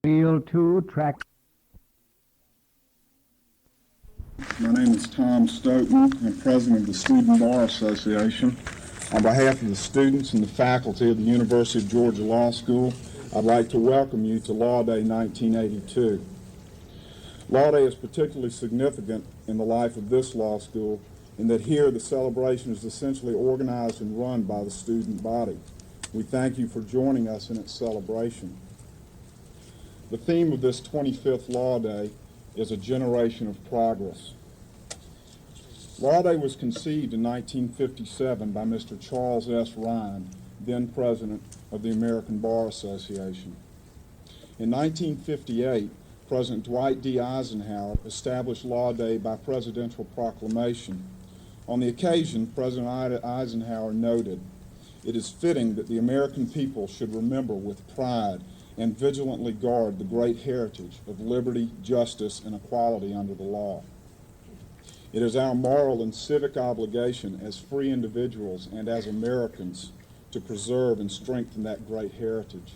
Field 2, track. My name is Tom Stoughton. I'm president of the Student Bar Association. On behalf of the students and the faculty of the University of Georgia Law School, I'd like to welcome you to Law Day 1982. Law Day is particularly significant in the life of this law school in that here the celebration is essentially organized and run by the student body. We thank you for joining us in its celebration. The theme of this 25th Law Day is a generation of progress. Law Day was conceived in 1957 by Mr. Charles S. Ryan, then president of the American Bar Association. In 1958, President Dwight D. Eisenhower established Law Day by presidential proclamation. On the occasion, President Eisenhower noted, "It is fitting that the American people should remember with pride and vigilantly guard the great heritage of liberty, justice, and equality under the law. It is our moral and civic obligation as free individuals and as Americans to preserve and strengthen that great heritage."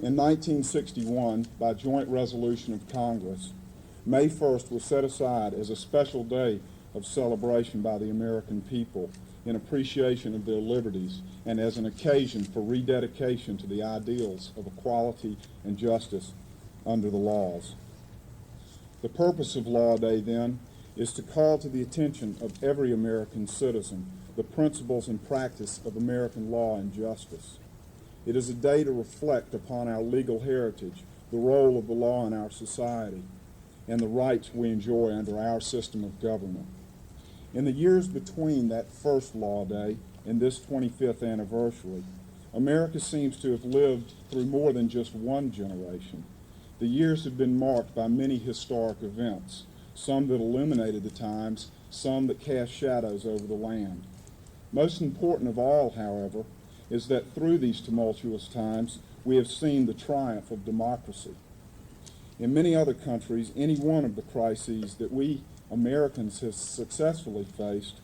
In 1961, by joint resolution of Congress, May 1st was set aside as a special day of celebration by the American people in appreciation of their liberties and as an occasion for rededication to the ideals of equality and justice under the laws. The purpose of Law Day, then, is to call to the attention of every American citizen the principles and practice of American law and justice. It is a day to reflect upon our legal heritage, the role of the law in our society, and the rights we enjoy under our system of government. In the years between that first Law Day and this 25th anniversary, America seems to have lived through more than just one generation. The years have been marked by many historic events, some that illuminated the times, some that cast shadows over the land. Most important of all, however, is that through these tumultuous times, we have seen the triumph of democracy. In many other countries, any one of the crises that we Americans have successfully faced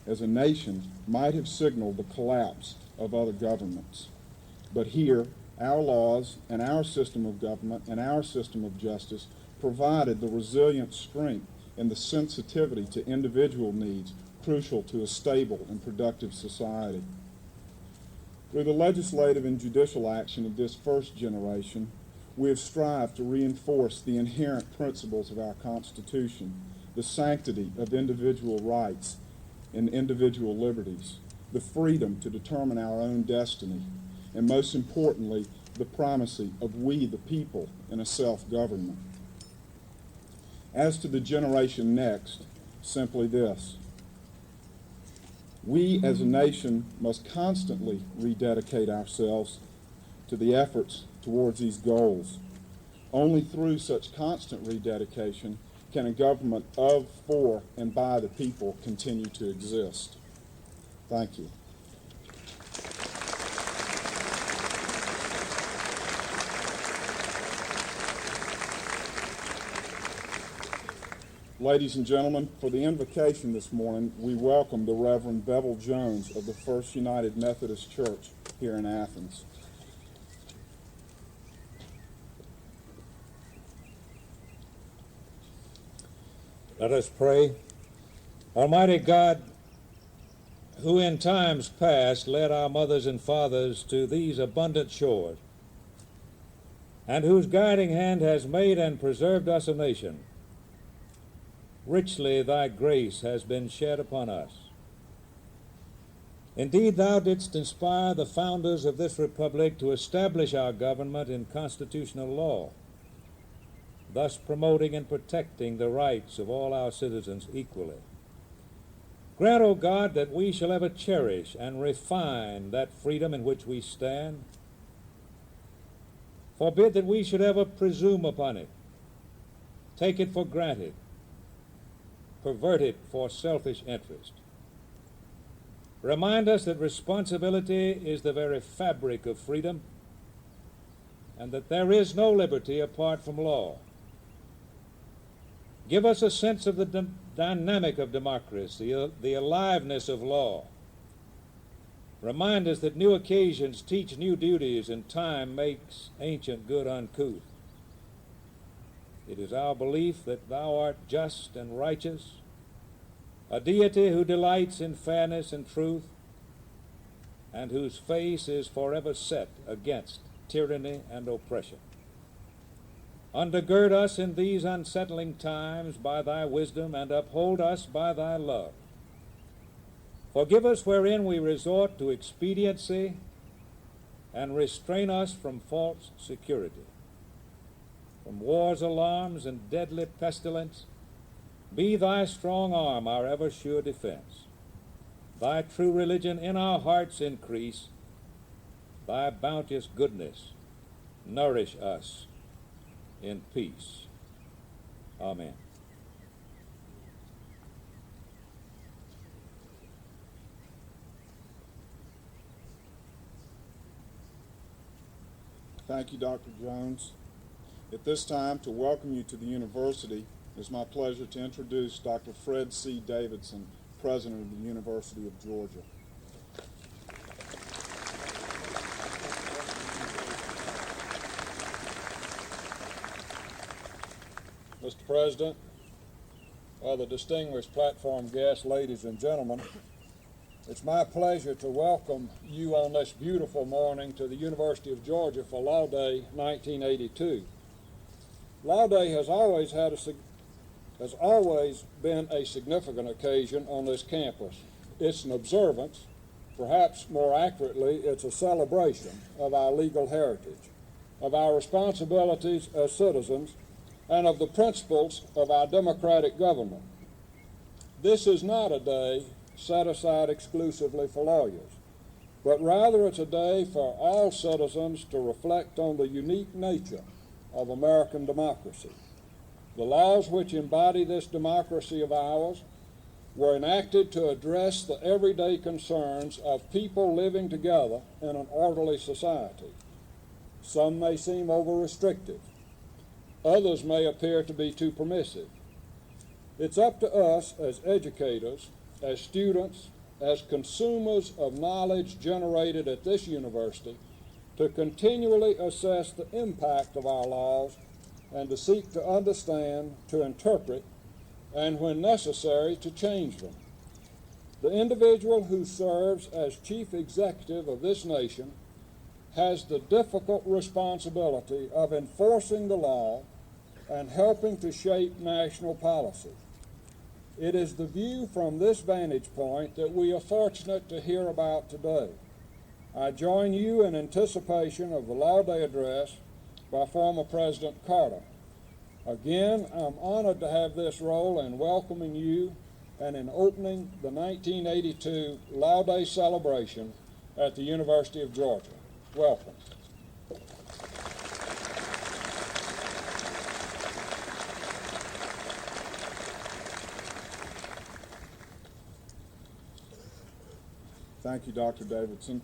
as a nation might have signaled the collapse of other governments. But here, our laws and our system of government and our system of justice provided the resilient strength and the sensitivity to individual needs crucial to a stable and productive society. Through the legislative and judicial action of this first generation, we have strived to reinforce the inherent principles of our Constitution, the sanctity of individual rights and individual liberties, the freedom to determine our own destiny, and most importantly, the primacy of we the people in a self-government. As to the generation next, simply this: we as a nation must constantly rededicate ourselves to the efforts towards these goals. Only through such constant rededication can a government of, for, and by the people continue to exist. Thank you. Ladies and gentlemen, for the invocation this morning, we welcome the Reverend Bevel Jones of the First United Methodist Church here in Athens. Let us pray. Almighty God, who in times past led our mothers and fathers to these abundant shores, and whose guiding hand has made and preserved us a nation, richly thy grace has been shed upon us. Indeed, thou didst inspire the founders of this republic to establish our government in constitutional law, thus promoting and protecting the rights of all our citizens equally. Grant, O God, that we shall ever cherish and refine that freedom in which we stand. Forbid that we should ever presume upon it, take it for granted, pervert it for selfish interest. Remind us that responsibility is the very fabric of freedom, and that there is no liberty apart from law. Give us a sense of the dynamic of democracy, the aliveness of law. remind us that new occasions teach new duties and time makes ancient good uncouth. It is our belief that thou art just and righteous, a deity who delights in fairness and truth, and whose face is forever set against tyranny and oppression. Undergird us in these unsettling times by thy wisdom, and uphold us by thy love. Forgive us wherein we resort to expediency, and restrain us from false security. From war's alarms and deadly pestilence, be thy strong arm our ever sure defense. Thy true religion in our hearts increase. Thy bounteous goodness nourish us in peace. Amen. Thank you, Dr. Jones. At this time, to welcome you to the university, it is my pleasure to introduce Dr. Fred C. Davidson, President of the University of Georgia. Mr. President, other distinguished platform guests, ladies and gentlemen, it's my pleasure to welcome you on this beautiful morning to the University of Georgia for Law Day 1982. Law Day has always been a significant occasion on this campus. It's an observance, perhaps more accurately, it's a celebration of our legal heritage, of our responsibilities as citizens, and of the principles of our democratic government. This is not a day set aside exclusively for lawyers, but rather it's a day for all citizens to reflect on the unique nature of American democracy. The laws which embody this democracy of ours were enacted to address the everyday concerns of people living together in an orderly society. Some may seem over-restrictive. Others may appear to be too permissive. It's up to us as educators, as students, as consumers of knowledge generated at this university to continually assess the impact of our laws and to seek to understand, to interpret, and when necessary, to change them. The individual who serves as chief executive of this nation has the difficult responsibility of enforcing the law and helping to shape national policy. It is the view from this vantage point that we are fortunate to hear about today. I join you in anticipation of the Law Day address by former President Carter. Again, I'm honored to have this role in welcoming you and in opening the 1982 Law Day celebration at the University of Georgia. Welcome. Thank you, Dr. Davidson.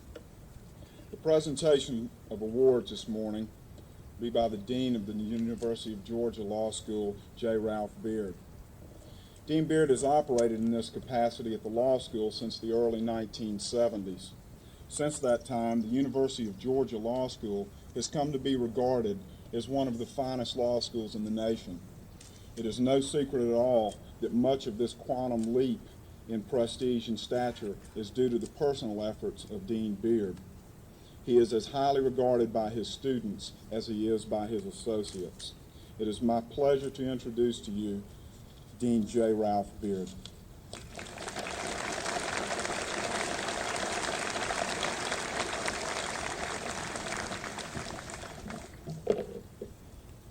The presentation of awards this morning will be by the Dean of the University of Georgia Law School, J. Ralph Beard. Dean Bearid has operated in this capacity at the law school since the early 1970s. Since that time, the University of Georgia Law School has come to be regarded as one of the finest law schools in the nation. It is no secret at all that much of this quantum leap in prestige and stature is due to the personal efforts of Dean Bearid. He is as highly regarded by his students as he is by his associates. It is my pleasure to introduce to you Dean J. Ralph Beard.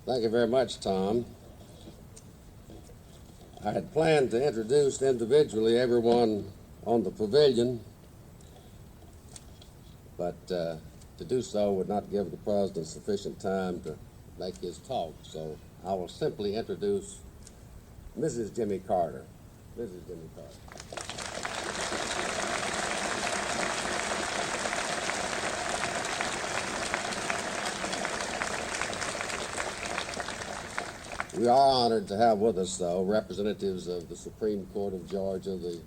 Thank you very much, Tom. I had planned to introduce individually everyone on the pavilion, but to do so would not give the President sufficient time to make his talk, so I will simply introduce Mrs. Jimmy Carter. Mrs. Jimmy Carter. We are honored to have with us, though, representatives of the Supreme Court of Georgia, the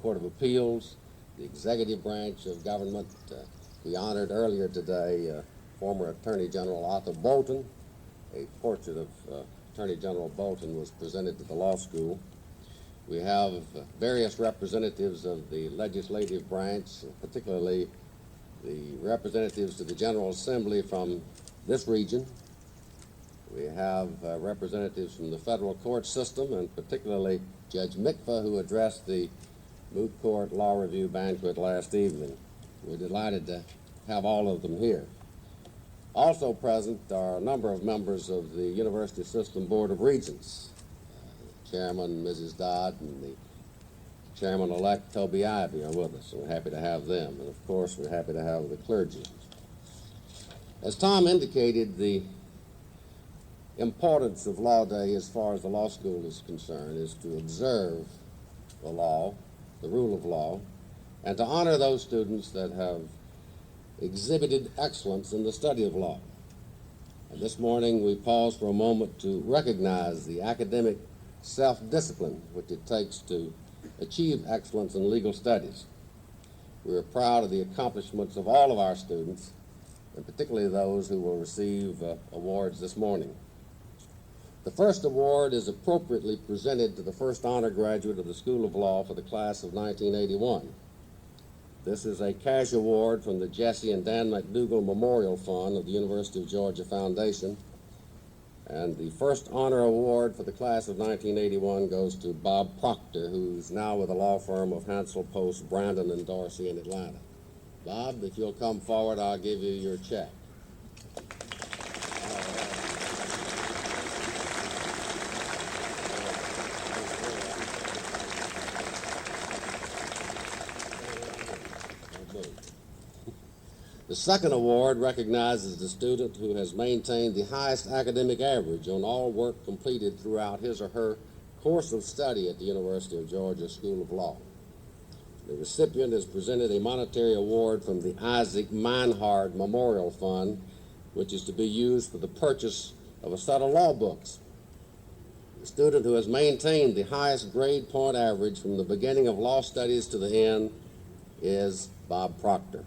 Court of Appeals, the executive branch of government. We honored earlier today former Attorney General Arthur Bolton. A portrait of Attorney General Bolton was presented to the law school. We have various representatives of the legislative branch, particularly the representatives to the General Assembly from this region. We have representatives from the federal court system, and particularly Judge Mikva, who addressed the moot court law review banquet last evening. We're delighted to have all of them here. Also present are a number of members of the University System Board of Regents, Chairman Mrs. Dodd and the Chairman-elect Toby Ivey are with us, and we're happy to have them. And of course, we're happy to have the clergy. As Tom indicated, the importance of Law Day as far as the law school is concerned is to observe the law, the rule of law, and to honor those students that have exhibited excellence in the study of law. And this morning we pause for a moment to recognize the academic self-discipline which it takes to achieve excellence in legal studies. We are proud of the accomplishments of all of our students, and particularly those who will receive awards this morning. The first award is appropriately presented to the first honor graduate of the School of Law for the class of 1981. This is a cash award from the Jesse and Dan McDougall Memorial Fund of the University of Georgia Foundation. And the first honor award for the class of 1981 goes to Bob Proctor, who's now with the law firm of Hansel Post, Brandon and Dorsey in Atlanta. Bob, if you'll come forward, I'll give you your check. The second award recognizes the student who has maintained the highest academic average on all work completed throughout his or her course of study at the University of Georgia School of Law. The recipient is presented a monetary award from the Isaac Meinhard Memorial Fund, which is to be used for the purchase of a set of law books. The student who has maintained the highest grade point average from the beginning of law studies to the end is Bob Proctor.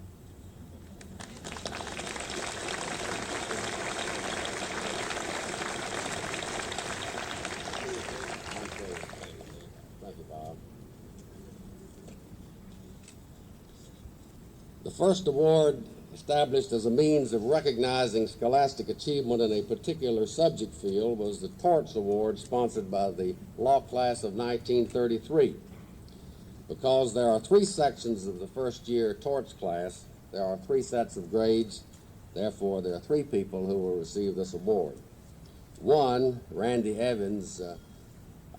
The first award, established as a means of recognizing scholastic achievement in a particular subject field, was the Torts Award sponsored by the law class of 1933. Because there are 3 sections of the first year torts class, there are 3 sets of grades. Therefore, there are 3 people who will receive this award. One, Randy Evans,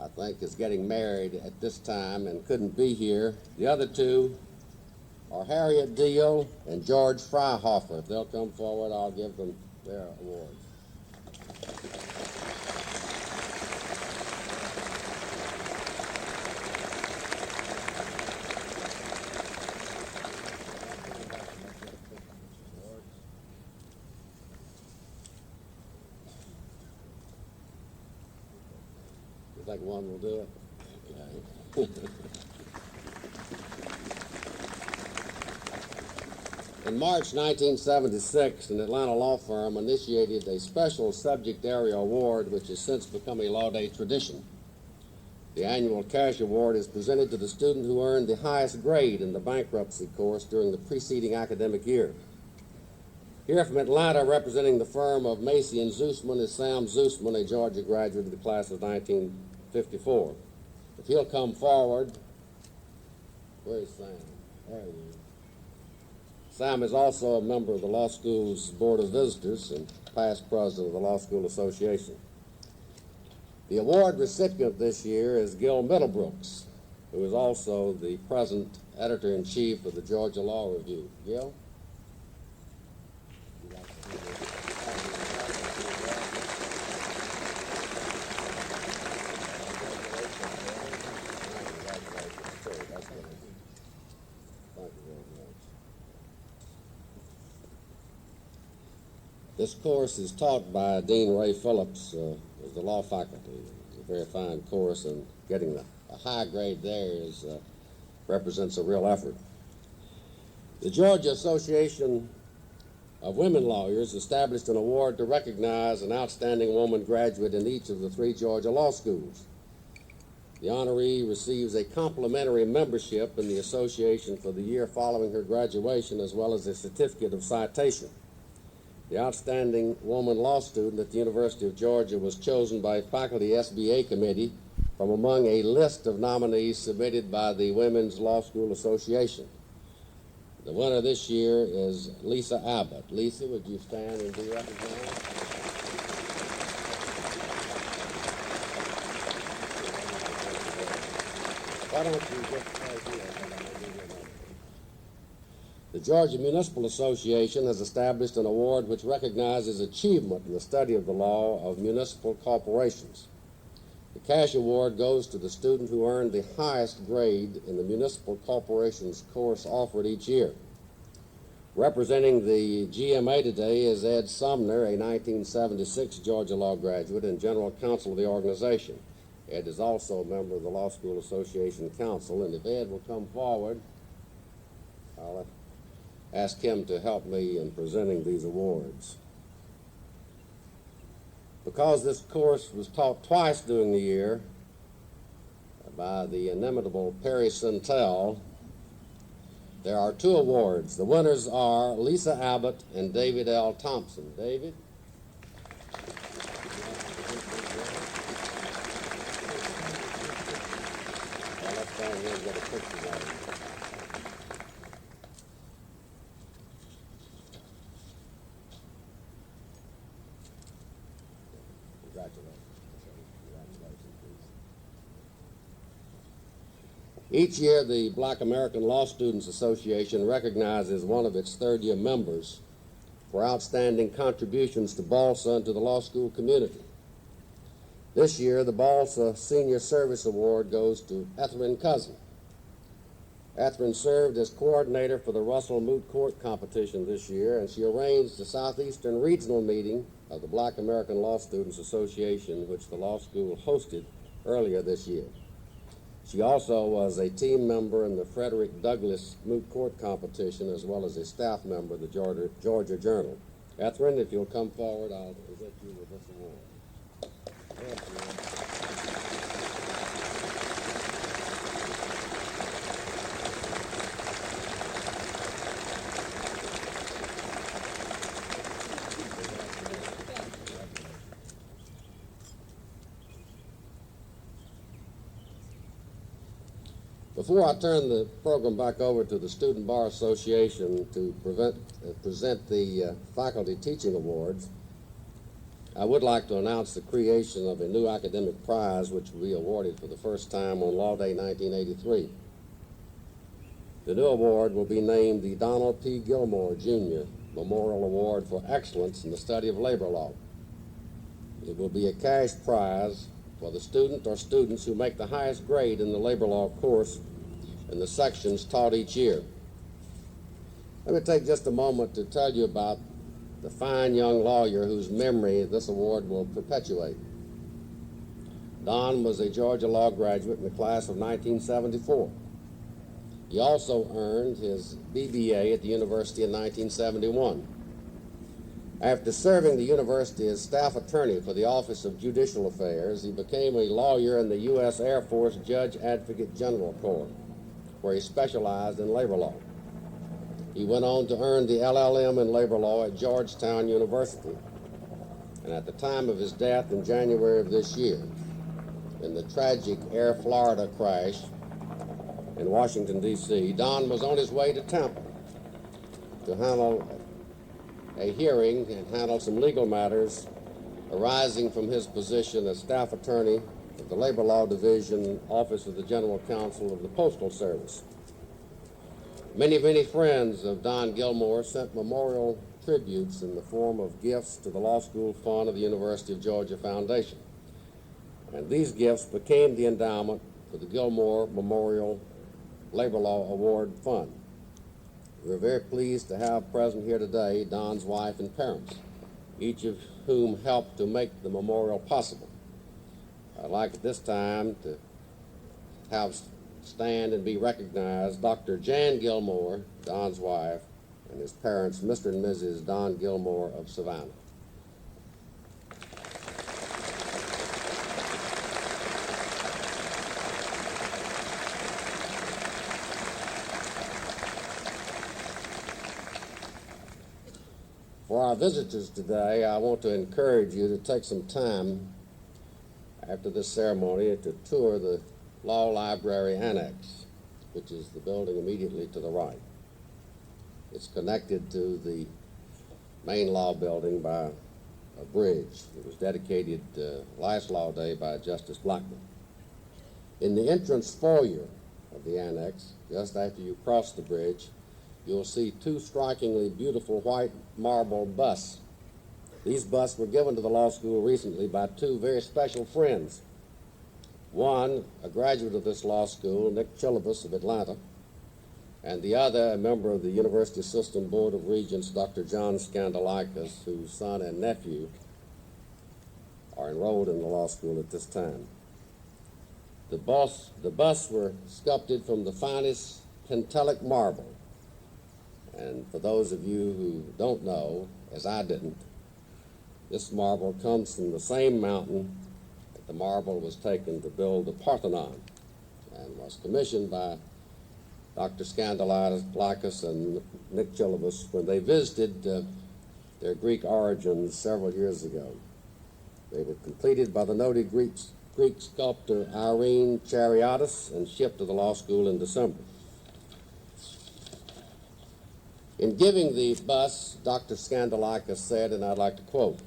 I think, is getting married at this time and couldn't be here. The other 2 are Harriet Deal and George Freihofer. If they'll come forward, I'll give them their awards. You think one will do it? Okay. In March 1976, an Atlanta law firm initiated a special subject area award, which has since become a Law Day tradition. The annual cash award is presented to the student who earned the highest grade in the bankruptcy course during the preceding academic year. Here from Atlanta, representing the firm of Macy and Zusman, is Sam Zusman, a Georgia graduate of the class of 1954. If he'll come forward. Where's Sam? There he is. Sam is also a member of the law school's Board of Visitors and past president of the Law School Association. The award recipient this year is Gil Middlebrooks, who is also the present editor-in-chief of the Georgia Law Review. Gil? This course is taught by Dean Ray Phillips of the law faculty. It's a very fine course, and getting a high grade there represents a real effort. The Georgia Association of Women Lawyers established an award to recognize an outstanding woman graduate in each of the 3 Georgia law schools. The honoree receives a complimentary membership in the association for the year following her graduation, as well as a certificate of citation. The outstanding woman law student at the University of Georgia was chosen by a faculty SBA committee from among a list of nominees submitted by the Women's Law School Association. The winner this year is Lisa Abbott. Lisa, would you stand and be recognized? Why don't you just right here? The Georgia Municipal Association has established an award which recognizes achievement in the study of the law of municipal corporations. The cash award goes to the student who earned the highest grade in the municipal corporations course offered each year. Representing the GMA today is Ed Sumner, a 1976 Georgia Law graduate and general counsel of the organization. Ed is also a member of the Law School Association Council, and if Ed will come forward, I'll ask him to help me in presenting these awards. Because this course was taught twice during the year by the inimitable Perry Centel, there are 2 awards. The winners are Lisa Abbott and David L. Thompson. David? Well, let's stand here and get a picture of him. Each year, the Black American Law Students Association recognizes one of its third-year members for outstanding contributions to BALSA and to the law school community. This year, the BALSA Senior Service Award goes to Ethrin Cousin. Ethrin served as coordinator for the Russell Moot Court competition this year, and she arranged the Southeastern Regional meeting of the Black American Law Students Association, which the law school hosted earlier this year. She also was a team member in the Frederick Douglass Moot Court competition, as well as a staff member of the Georgia Journal. Ethrin, if you'll come forward, I'll present you with this award. Yes, Before I turn the program back over to the Student Bar Association to present the Faculty Teaching Awards, I would like to announce the creation of a new academic prize which will be awarded for the first time on Law Day 1983. The new award will be named the Donald P. Gilmore, Jr. Memorial Award for Excellence in the Study of Labor Law. It will be a cash prize for the student or students who make the highest grade in the labor law course in the sections taught each year. Let me take just a moment to tell you about the fine young lawyer whose memory this award will perpetuate. Don was a Georgia law graduate in the class of 1974. He also earned his BBA at the university in 1971. After serving the university as staff attorney for the Office of Judicial Affairs, he became a lawyer in the U.S. Air Force Judge Advocate General Corps, where he specialized in labor law. He went on to earn the LLM in labor law at Georgetown University. And at the time of his death in January of this year, in the tragic Air Florida crash in Washington, D.C., Don was on his way to Tampa to handle a hearing and handle some legal matters arising from his position as staff attorney of the Labor Law Division, Office of the General Counsel of the Postal Service. Many, many friends of Don Gilmore sent memorial tributes in the form of gifts to the Law School Fund of the University of Georgia Foundation. And these gifts became the endowment for the Gilmore Memorial Labor Law Award Fund. We're very pleased to have present here today Don's wife and parents, each of whom helped to make the memorial possible. I'd like at this time to have stand and be recognized Dr. Jan Gilmore, Don's wife, and his parents, Mr. and Mrs. Don Gilmore of Savannah. For our visitors today, I want to encourage you to take some time after this ceremony to tour the Law Library Annex, which is the building immediately to the right. It's connected to the main law building by a bridge. It was dedicated last law day by Justice Blackmun. In the entrance foyer of the annex, just after you cross the bridge, you'll see two strikingly beautiful white marble busts. These busts were given to the law school recently by two very special friends. One, a graduate of this law school, Nick Chilibus of Atlanta, and the other, a member of the University System Board of Regents, Dr. John Skandalakis, whose son and nephew are enrolled in the law school at this time. The busts were sculpted from the finest Pentelic marble. And for those of you who don't know, as I didn't, this marble comes from the same mountain that the marble was taken to build the Parthenon and was commissioned by Dr. Skandalakis and Nick Chilibus when they visited their Greek origins several years ago. They were completed by the noted Greek sculptor Irene Chariotis and shipped to the law school in December. In giving the bust, Dr. Skandalakis said, and I'd like to quote,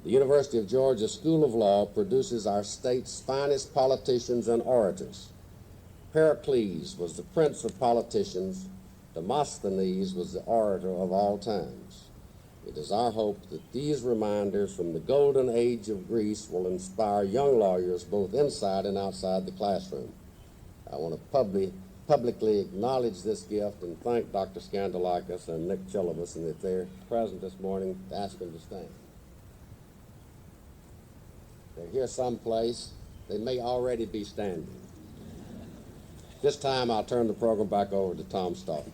"The University of Georgia School of Law produces our state's finest politicians and orators. Pericles was the prince of politicians. Demosthenes was the orator of all times. It is our hope that these reminders from the golden age of Greece will inspire young lawyers both inside and outside the classroom." I want to publicly acknowledge this gift and thank Dr. Skandalakis and Nick Chilibus, and if they're present this morning, ask them to stand. They're here someplace. They may already be standing. This time I'll turn the program back over to Tom Stoughton.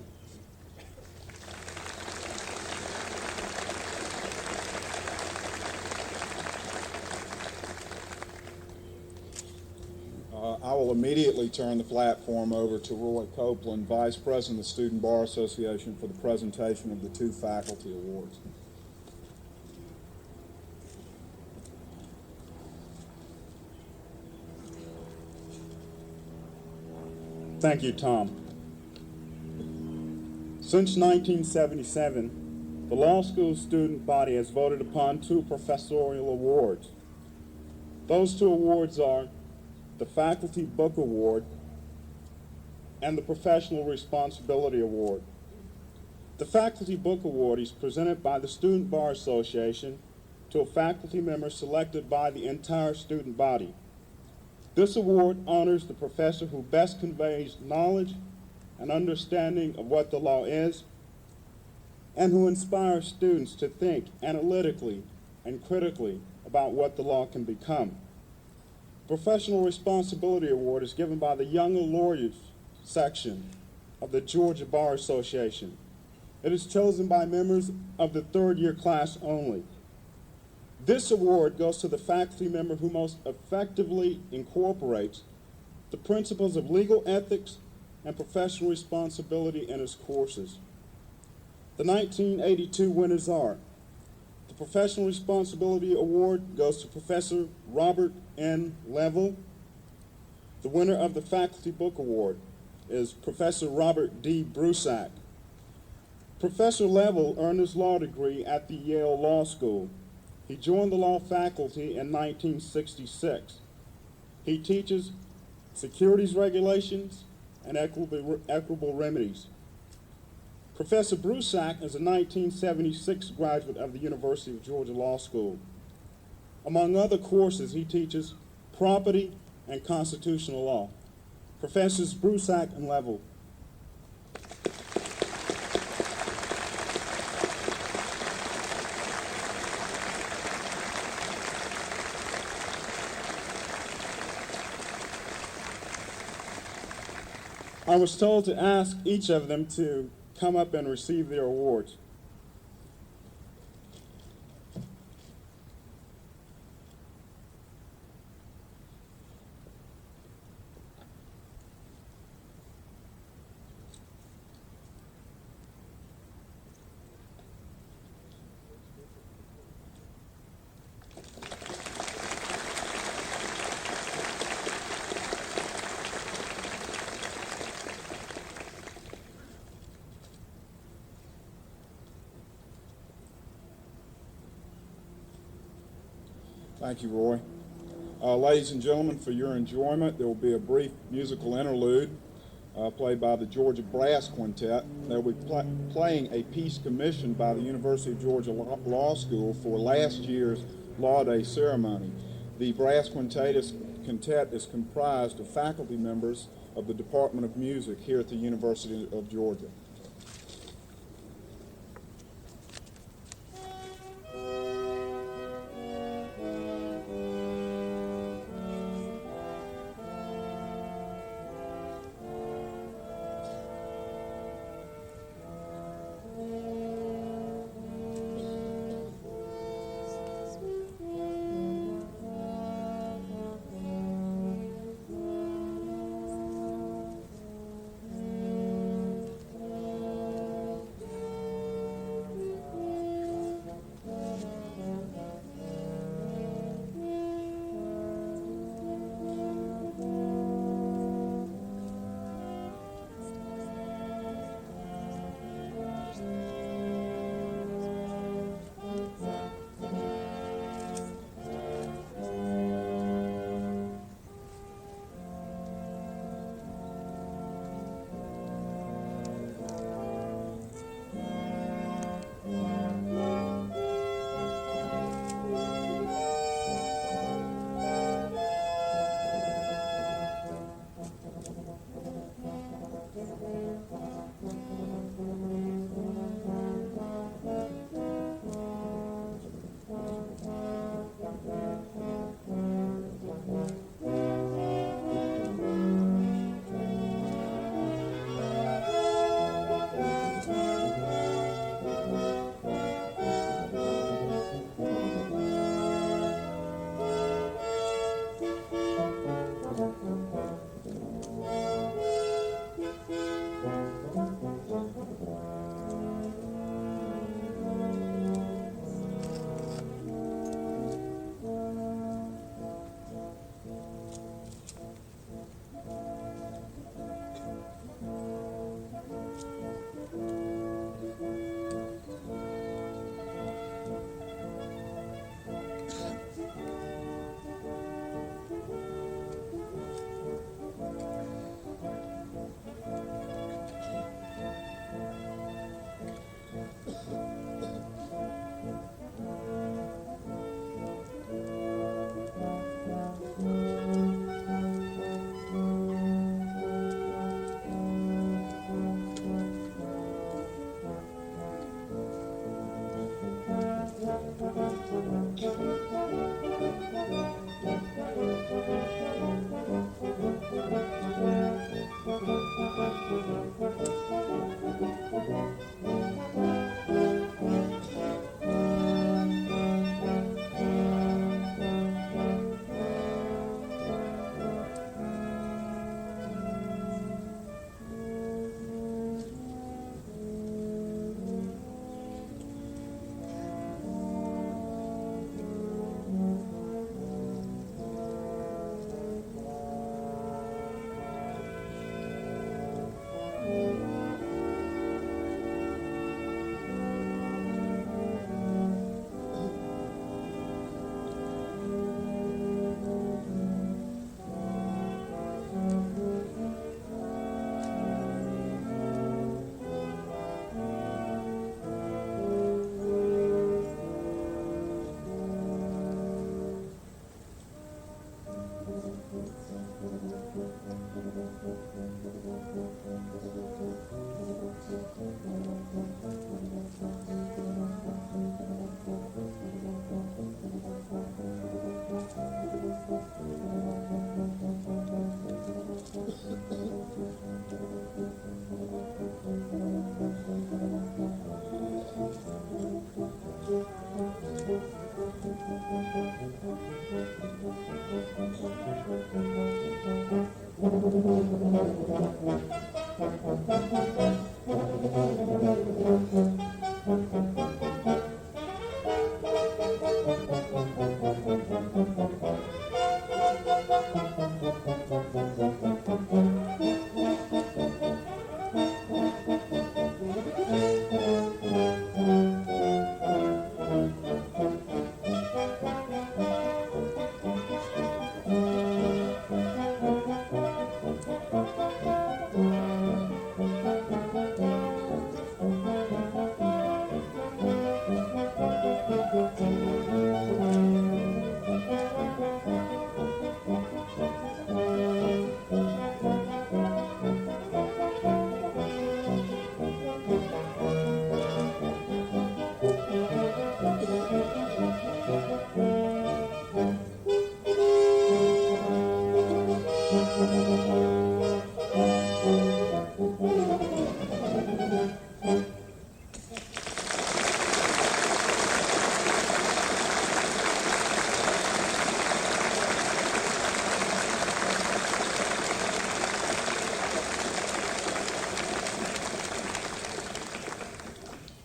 I will immediately turn the platform over to Roy Copeland, Vice President of the Student Bar Association, for the presentation of the two faculty awards. Thank you, Tom. Since 1977, the law school student body has voted upon two professorial awards. Those two awards are the Faculty Book Award and the Professional Responsibility Award. The Faculty Book Award is presented by the Student Bar Association to a faculty member selected by the entire student body. This award honors the professor who best conveys knowledge and understanding of what the law is, and who inspires students to think analytically and critically about what the law can become. Professional Responsibility Award is given by the Younger Lawyers section of the Georgia Bar Association. It is chosen by members of the third-year class only. This award goes to the faculty member who most effectively incorporates the principles of legal ethics and professional responsibility in his courses. The 1982 winners are: the Professional Responsibility Award goes to Professor Robert N. Level. The winner of the Faculty Book Award is Professor Robert D. Brusack. Professor Level earned his law degree at the Yale Law School. He joined the law faculty in 1966. He teaches securities regulations and equitable remedies. Professor Brusack is a 1976 graduate of the University of Georgia Law School. Among other courses, he teaches property and constitutional law. Professors Brusack and Level. I was told to ask each of them to come up and receive their awards. Thank you, Roy. Ladies and gentlemen, for your enjoyment, there will be a brief musical interlude played by the Georgia Brass Quintet. They'll be playing a piece commissioned by the University of Georgia Law School for last year's Law Day ceremony. The Brass Quintet is comprised of faculty members of the Department of Music here at the University of Georgia.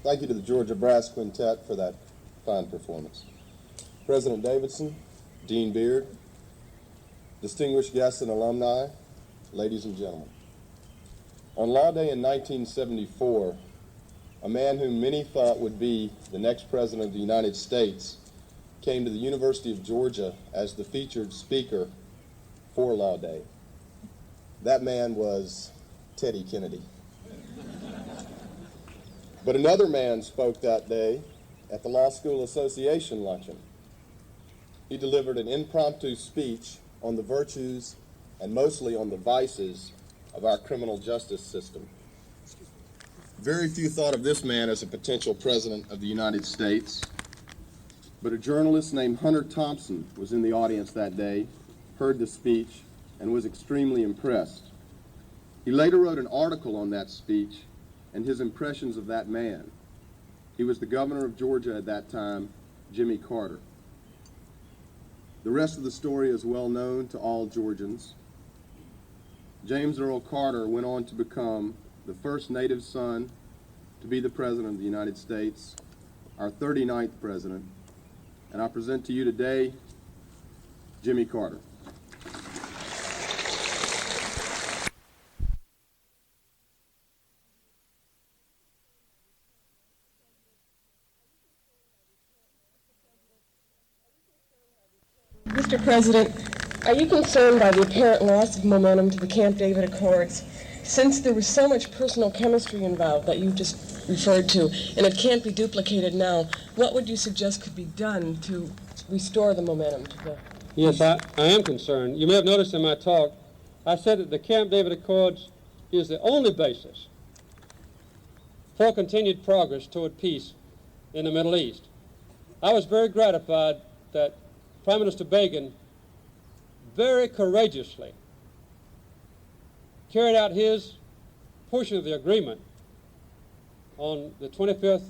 Thank you to the Georgia Brass Quintet for that fine performance. President Davidson, Dean Bearid, distinguished guests and alumni, ladies and gentlemen. On Law Day in 1974, a man whom many thought would be the next President of the United States came to the University of Georgia as the featured speaker for Law Day. That man was Teddy Kennedy. But another man spoke that day at the Law School Association luncheon. He delivered an impromptu speech on the virtues and mostly on the vices of our criminal justice system. Very few thought of this man as a potential president of the United States, but a journalist named Hunter Thompson was in the audience that day, heard the speech, and was extremely impressed. He later wrote an article on that speech and his impressions of that man. He was the governor of Georgia at that time, Jimmy Carter. The rest of the story is well known to all Georgians. James Earl Carter went on to become the first native son to be the President of the United States, our 39th President, and I present to you today Jimmy Carter. Mr. President, are you concerned by the apparent loss of momentum to the Camp David Accords? Since there was so much personal chemistry involved that you just referred to, and it can't be duplicated now, what would you suggest could be done to restore the momentum to the... Yes, I am concerned. You may have noticed in my talk, I said that the Camp David Accords is the only basis for continued progress toward peace in the Middle East. I was very gratified that Prime Minister Begin very courageously carried out his portion of the agreement on the 25th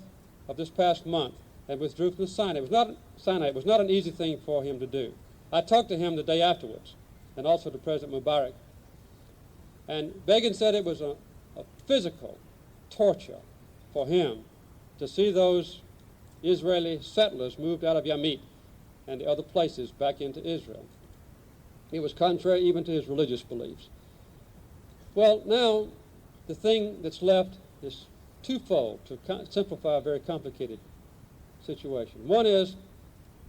of this past month and withdrew from the Sinai. It was not an easy thing for him to do. I talked to him the day afterwards, and also to President Mubarak, and Begin said it was a physical torture for him to see those Israeli settlers moved out of Yamit and the other places back into Israel. It was contrary even to his religious beliefs. Well, now the thing that's left is twofold to simplify a very complicated situation. One is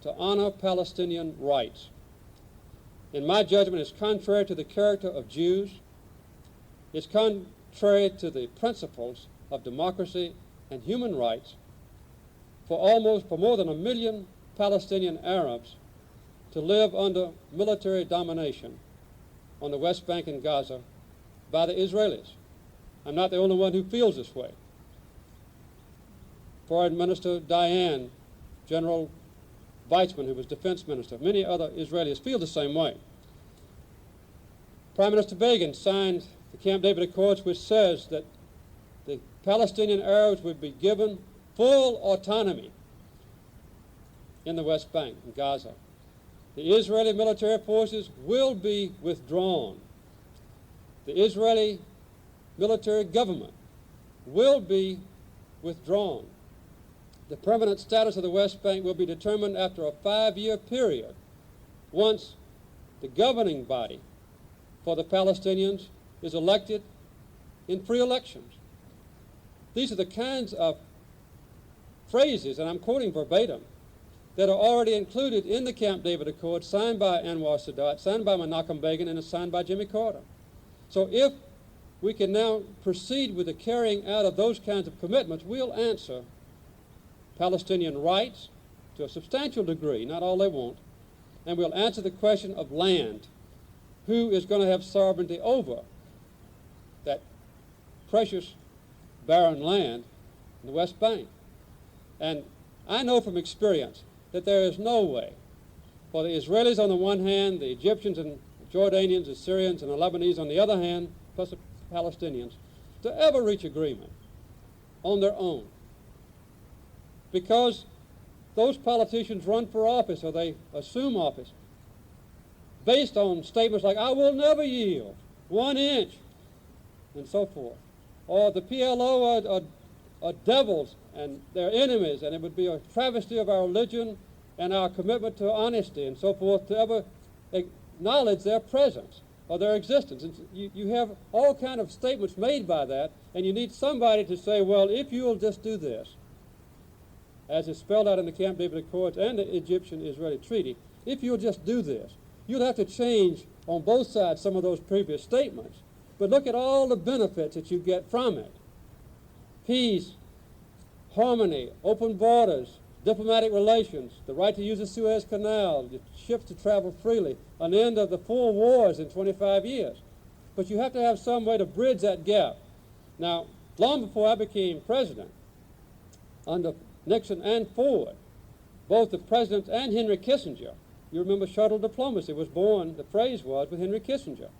to honor Palestinian rights. In my judgment, it's contrary to the character of Jews. It's contrary to the principles of democracy and human rights for more than 1 million Palestinian Arabs to live under military domination on the West Bank and Gaza by the Israelis. I'm not the only one who feels this way. Foreign Minister Dayan, General Weizmann, who was defense minister, many other Israelis feel the same way. Prime Minister Begin signed the Camp David Accords, which says that the Palestinian Arabs would be given full autonomy in the West Bank, in Gaza. The Israeli military forces will be withdrawn. The Israeli military government will be withdrawn. The permanent status of the West Bank will be determined after a 5-year period once the governing body for the Palestinians is elected in free elections. These are the kinds of phrases, and I'm quoting verbatim, that are already included in the Camp David Accord, signed by Anwar Sadat, signed by Menachem Begin, and signed by Jimmy Carter. So if we can now proceed with the carrying out of those kinds of commitments, we'll answer Palestinian rights to a substantial degree, not all they want, and we'll answer the question of land. Who is going to have sovereignty over that precious barren land in the West Bank? And I know from experience that there is no way for the Israelis on the one hand, the Egyptians and Jordanians, the Syrians and the Lebanese on the other hand, plus the Palestinians, to ever reach agreement on their own. Because those politicians run for office, or they assume office, based on statements like, I will never yield 1 inch, and so forth. Or the PLO are devils and they're enemies, and it would be a travesty of our religion and our commitment to honesty and so forth to ever acknowledge their presence or their existence. And you have all kind of statements made by that, and you need somebody to say, well, if you'll just do this, as is spelled out in the Camp David Accords and the Egyptian-Israeli Treaty, if you'll just do this, you'll have to change on both sides some of those previous statements. But look at all the benefits that you get from it. Peace, harmony, open borders, diplomatic relations, the right to use the Suez Canal, the ships to travel freely, an end of the 4 wars in 25 years. But you have to have some way to bridge that gap. Now, long before I became president, under Nixon and Ford, both the presidents and Henry Kissinger, you remember shuttle diplomacy was born, the phrase was, with Henry Kissinger.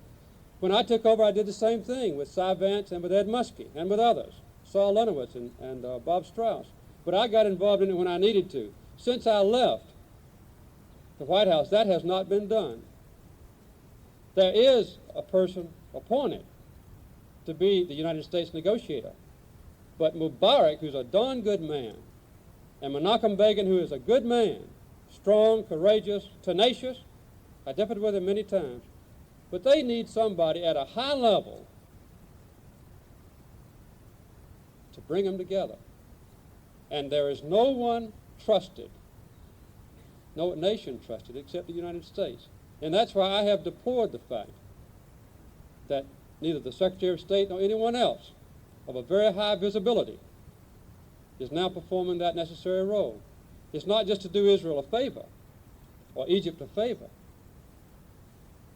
When I took over, I did the same thing with Cy Vance and with Ed Muskie and with others, Saul Lenowitz and Bob Strauss. But I got involved in it when I needed to. Since I left the White House, that has not been done. There is a person appointed to be the United States negotiator. But Mubarak, who's a darn good man, and Menachem Begin, who is a good man, strong, courageous, tenacious, I differed with him many times, but they need somebody at a high level to bring them together. And there is no one trusted, no nation trusted, except the United States. And that's why I have deplored the fact that neither the Secretary of State nor anyone else of a very high visibility is now performing that necessary role. It's not just to do Israel a favor or Egypt a favor,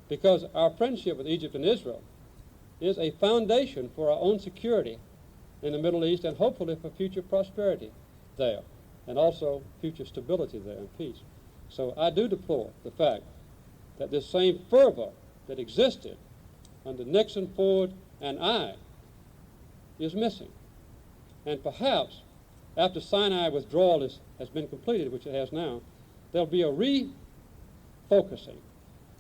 because our friendship with Egypt and Israel is a foundation for our own security in the Middle East and hopefully for future prosperity there and also future stability there and peace. So I do deplore the fact that this same fervor that existed under Nixon, Ford, and I is missing. And perhaps after Sinai withdrawal has been completed, which it has now, there'll be a refocusing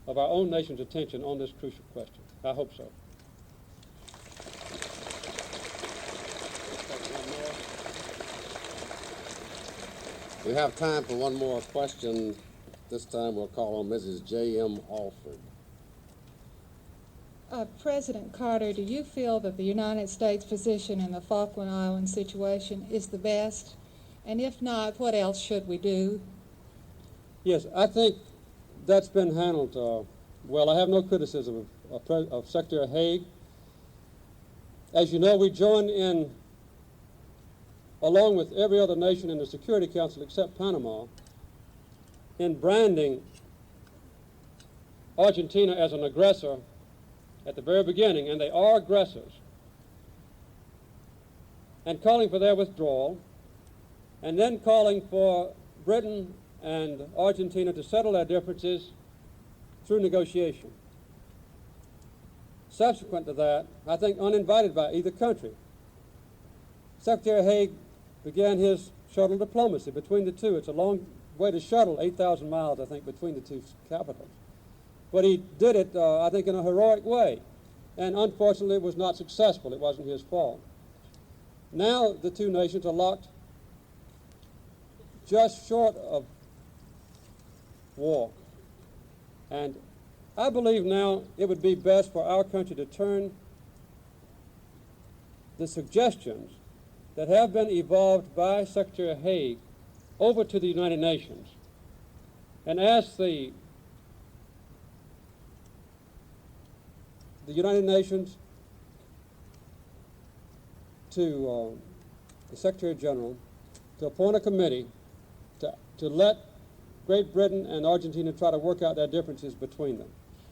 of our own nation's attention on this crucial question. I hope so. We have time for one more question. This time we'll call on Mrs. J.M. Alford. President Carter, do you feel that the United States position in the Falkland Islands situation is the best? And if not, what else should we do? Yes, I think that's been handled well. I have no criticism of Secretary Haig. As you know, we joined in, along with every other nation in the Security Council except Panama, in branding Argentina as an aggressor at the very beginning, and they are aggressors, and calling for their withdrawal, and then calling for Britain and Argentina to settle their differences through negotiation. Subsequent to that, I think uninvited by either country, Secretary Haig began his shuttle diplomacy between the two. It's a long way to shuttle 8,000 miles, I think, between the two capitals. But he did it, I think, in a heroic way. And unfortunately, it was not successful. It wasn't his fault. Now the two nations are locked just short of war. And I believe now it would be best for our country to turn the suggestions that have been evolved by Secretary Haig over to the United Nations and ask the United Nations to the Secretary General to appoint a committee to let Great Britain and Argentina try to work out their differences between them.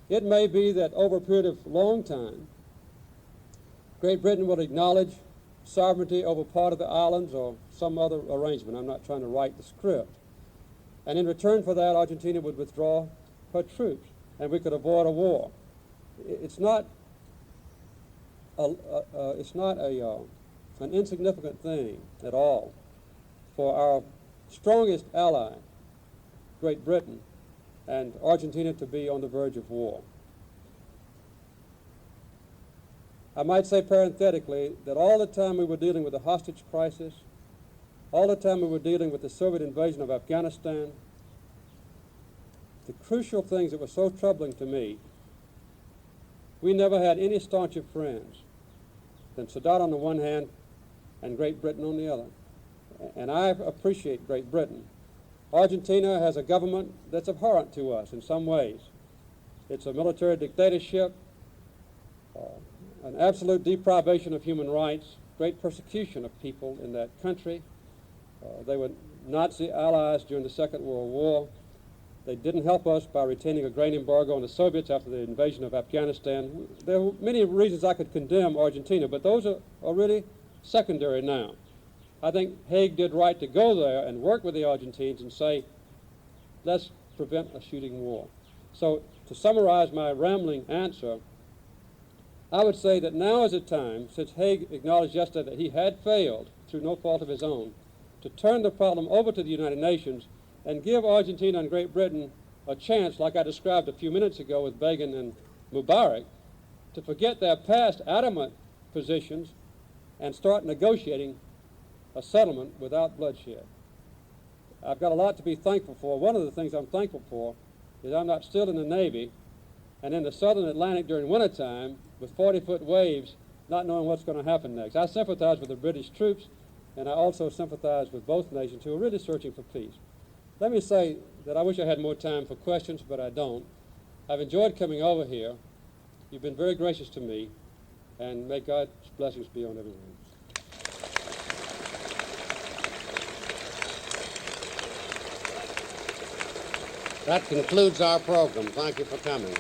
It may be that over a period of long time, Great Britain will acknowledge sovereignty over part of the islands or some other arrangement. I'm not trying to write the script. And in return for that, Argentina would withdraw her troops, and we could avoid a war. It's not an insignificant thing at all for our strongest ally, Great Britain, and Argentina to be on the verge of war. I might say parenthetically that all the time we were dealing with the hostage crisis, all the time we were dealing with the Soviet invasion of Afghanistan, the crucial things that were so troubling to me, we never had any stauncher friends than Sadat on the one hand and Great Britain on the other. And I appreciate Great Britain. Argentina has a government that's abhorrent to us in some ways. It's a military dictatorship, an absolute deprivation of human rights, great persecution of people in that country. They were Nazi allies during the Second World War. They didn't help us by retaining a grain embargo on the Soviets after the invasion of Afghanistan. There were many reasons I could condemn Argentina, but those are really secondary now. I think Haig did right to go there and work with the Argentines and say, let's prevent a shooting war. So to summarize my rambling answer, I would say that now is a time, since Haig acknowledged yesterday that he had failed through no fault of his own, to turn the problem over to the United Nations and give Argentina and Great Britain a chance, like I described a few minutes ago with Begin and Mubarak, to forget their past adamant positions and start negotiating a settlement without bloodshed. I've got a lot to be thankful for. One of the things I'm thankful for is I'm not still in the Navy and in the southern Atlantic during wintertime with 40-foot waves, not knowing what's going to happen next. I sympathize with the British troops, and I also sympathize with both nations who are really searching for peace. Let me say that I wish I had more time for questions, but I don't. I've enjoyed coming over here. You've been very gracious to me, and may God's blessings be on everyone. That concludes our program. Thank you for coming.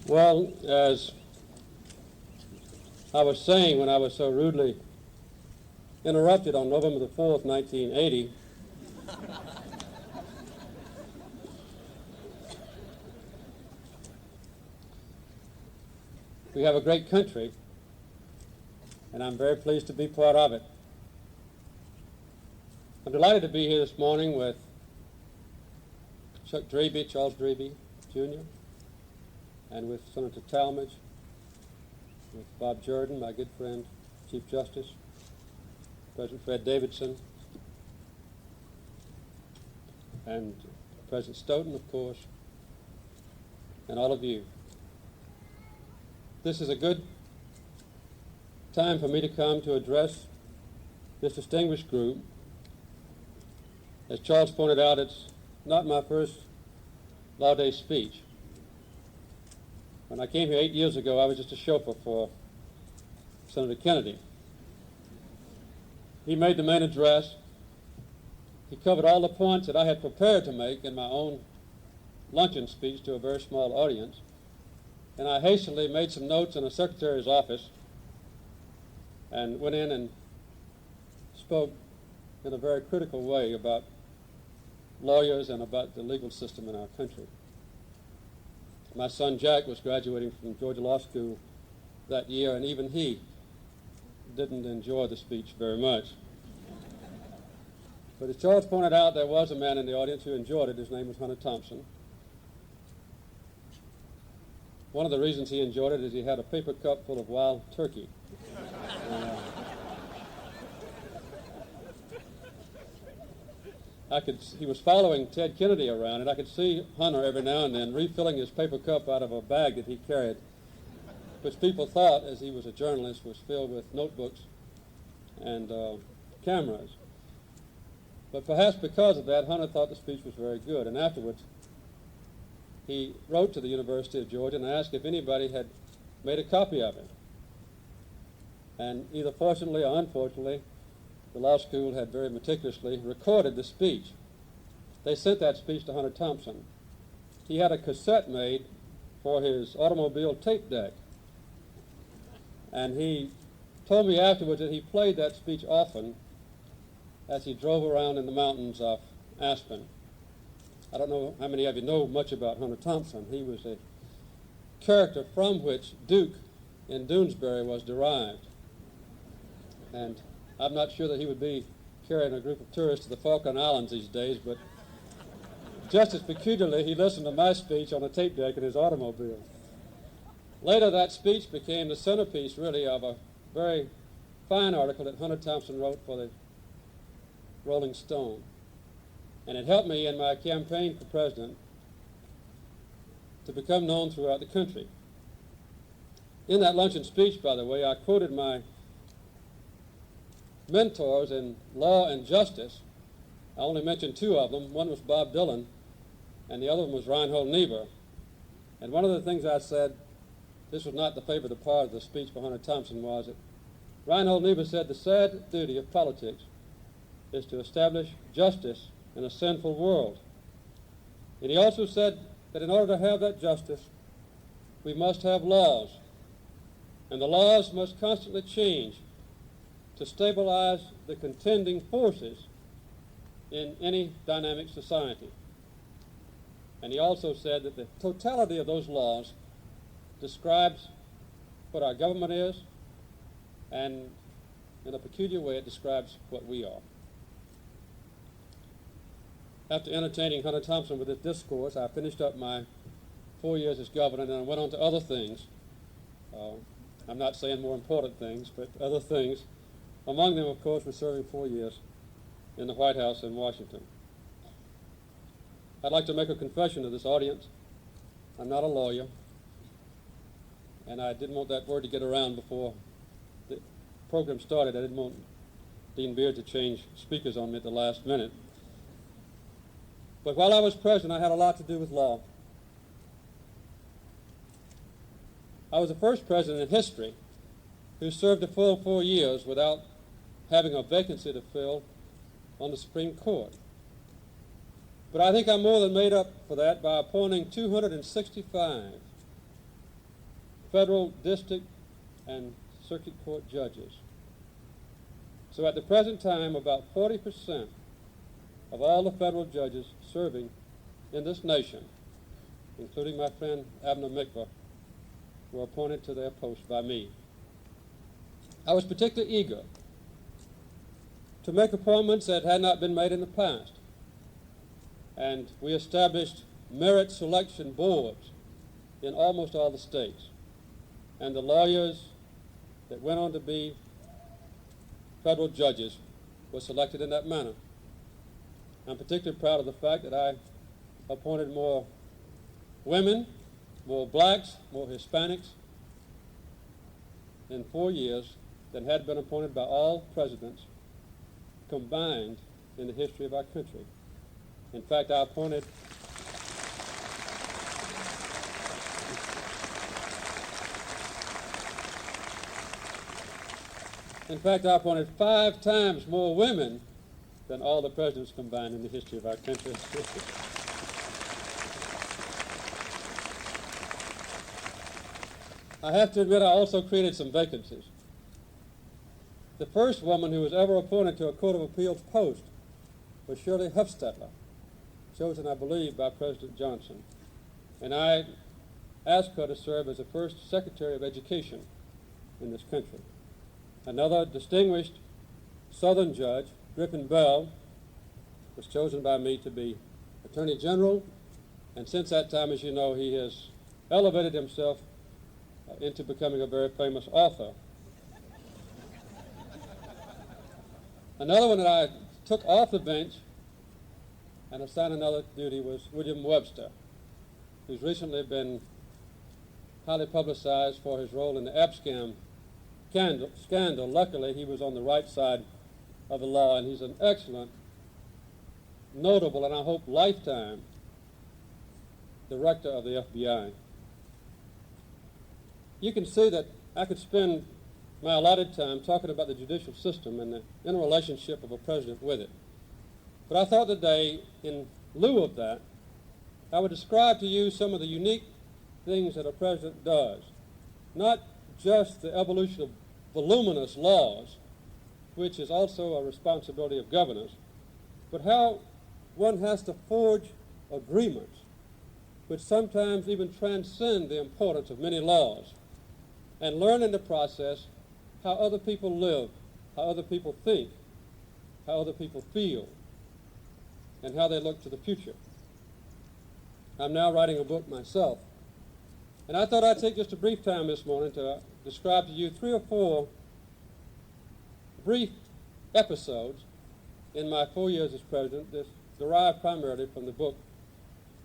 Well, as I was saying when I was so rudely interrupted on November the 4th, 1980, we have a great country, and I'm very pleased to be part of it. I'm delighted to be here this morning with Driebe, Charles Driebe, Jr., and with Senator Talmadge, with Bob Jordan, my good friend, Chief Justice, President Fred Davidson, and President Stoughton, of course, and all of you. This is a good time for me to come to address this distinguished group As Charles pointed out, it's not my first Law Day speech. When I came here 8 years ago, I was just a chauffeur for Senator Kennedy. He made the main address. He covered all the points that I had prepared to make in my own luncheon speech to a very small audience. And I hastily made some notes in the secretary's office and went in and spoke in a very critical way about lawyers and about the legal system in our country. My son Jack was graduating from Georgia Law School that year, and even he didn't enjoy the speech very much. But as Charles pointed out, there was a man in the audience who enjoyed it. His name was Hunter Thompson. One of the reasons he enjoyed it is he had a paper cup full of wild turkey. He was following Ted Kennedy around, and I could see Hunter every now and then refilling his paper cup out of a bag that he carried, which people thought, as he was a journalist, was filled with notebooks and cameras. But perhaps because of that, Hunter thought the speech was very good, and afterwards he wrote to the University of Georgia and asked if anybody had made a copy of it. And either fortunately or unfortunately, the law school had very meticulously recorded the speech. They sent that speech to Hunter Thompson. He had a cassette made for his automobile tape deck. And he told me afterwards that he played that speech often as he drove around in the mountains of Aspen. I don't know how many of you know much about Hunter Thompson. He was a character from which Duke in Doonesbury was derived. And I'm not sure that he would be carrying a group of tourists to the Falkland Islands these days, but just as peculiarly, he listened to my speech on a tape deck in his automobile. Later, that speech became the centerpiece, really, of a very fine article that Hunter Thompson wrote for the Rolling Stone. And it helped me in my campaign for president to become known throughout the country. In that luncheon speech, by the way, I quoted my mentors in law and justice. I only mentioned two of them. One was Bob Dylan, and the other one was Reinhold Niebuhr. And one of the things I said, this was not the favorite part of the speech by Hunter Thompson, was that Reinhold Niebuhr said the sad duty of politics is to establish justice in a sinful world. And he also said that in order to have that justice, we must have laws. And the laws must constantly change to stabilize the contending forces in any dynamic society. And he also said that the totality of those laws describes what our government is, and in a peculiar way it describes what we are. After entertaining Hunter Thompson with this discourse, I finished up my 4 years as governor, and I went on to other things. I'm not saying more important things, but other things. Among them, of course, was serving 4 years in the White House in Washington. I'd like to make a confession to this audience. I'm not a lawyer, and I didn't want that word to get around before the program started. I didn't want Dean Bearid to change speakers on me at the last minute. But while I was president, I had a lot to do with law. I was the first president in history who served a full 4 years without having a vacancy to fill on the Supreme Court. But I think I more than made up for that by appointing 265 federal district and circuit court judges. So at the present time, about 40% of all the federal judges serving in this nation, including my friend Abner Mikva, were appointed to their posts by me. I was particularly eager to make appointments that had not been made in the past. And we established merit selection boards in almost all the states. And the lawyers that went on to be federal judges were selected in that manner. I'm particularly proud of the fact that I appointed more women, more blacks, more Hispanics in 4 years than had been appointed by all presidents combined in the history of our country. In fact, I appointed five times more women than all the presidents combined in the history of our country. I have to admit I also created some vacancies. The first woman who was ever appointed to a Court of Appeals post was Shirley Hufstetler, chosen, I believe, by President Johnson. And I asked her to serve as the first Secretary of Education in this country. Another distinguished Southern judge, Griffin Bell, was chosen by me to be Attorney General, and since that time, as you know, he has elevated himself into becoming a very famous author. Another one that I took off the bench and assigned another duty was William Webster, who's recently been highly publicized for his role in the Abscam scandal. Luckily, he was on the right side of the law, and he's an excellent, notable, and I hope lifetime director of the FBI. You can see that I could spend my allotted time talking about the judicial system and the interrelationship of a president with it. But I thought today, in lieu of that, I would describe to you some of the unique things that a president does. Not just the evolution of voluminous laws, which is also a responsibility of governors, but how one has to forge agreements which sometimes even transcend the importance of many laws, and learn in the process how other people live, how other people think, how other people feel, and how they look to the future. I'm now writing a book myself, and I thought I'd take just a brief time this morning to describe to you 3 or 4 brief episodes in my 4 years as president, this derived primarily from the book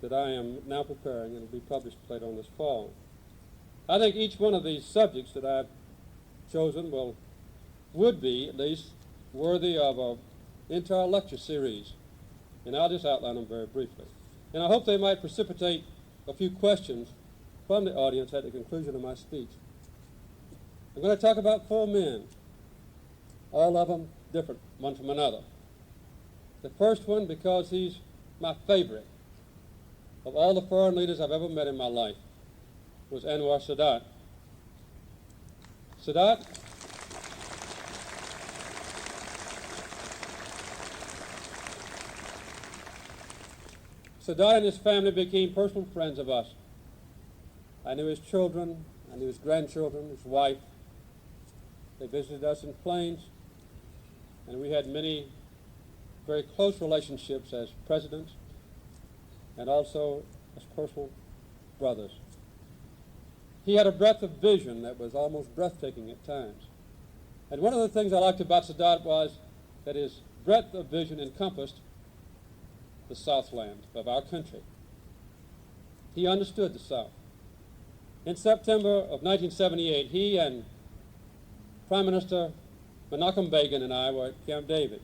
that I am now preparing and will be published later on this fall. I think each one of these subjects that I've chosen would be at least worthy of an entire lecture series, and I'll just outline them very briefly. And I hope they might precipitate a few questions from the audience at the conclusion of my speech. I'm going to talk about 4 men, all of them different one from another. The first one, because he's my favorite of all the foreign leaders I've ever met in my life, was Anwar Sadat. Sadat and his family became personal friends of us. I knew his children, I knew his grandchildren, his wife. They visited us in planes, and we had many very close relationships as presidents and also as personal brothers. He had a breadth of vision that was almost breathtaking at times. And one of the things I liked about Sadat was that his breadth of vision encompassed the Southland of our country. He understood the South. In September of 1978, he and Prime Minister Menachem Begin and I were at Camp David.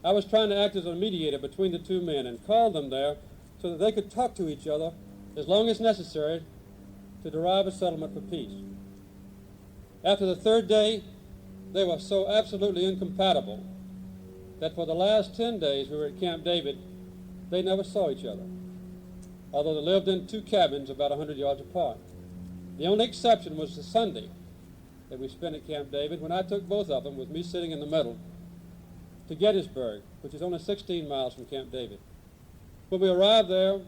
I was trying to act as a mediator between the 2 men and called them there so that they could talk to each other as long as necessary to derive a settlement for peace. After the 3rd day, they were so absolutely incompatible that for the last 10 days we were at Camp David, they never saw each other, although they lived in 2 cabins about 100 yards apart. The only exception was the Sunday that we spent at Camp David, when I took both of them, with me sitting in the middle, to Gettysburg, which is only 16 miles from Camp David. When we arrived there,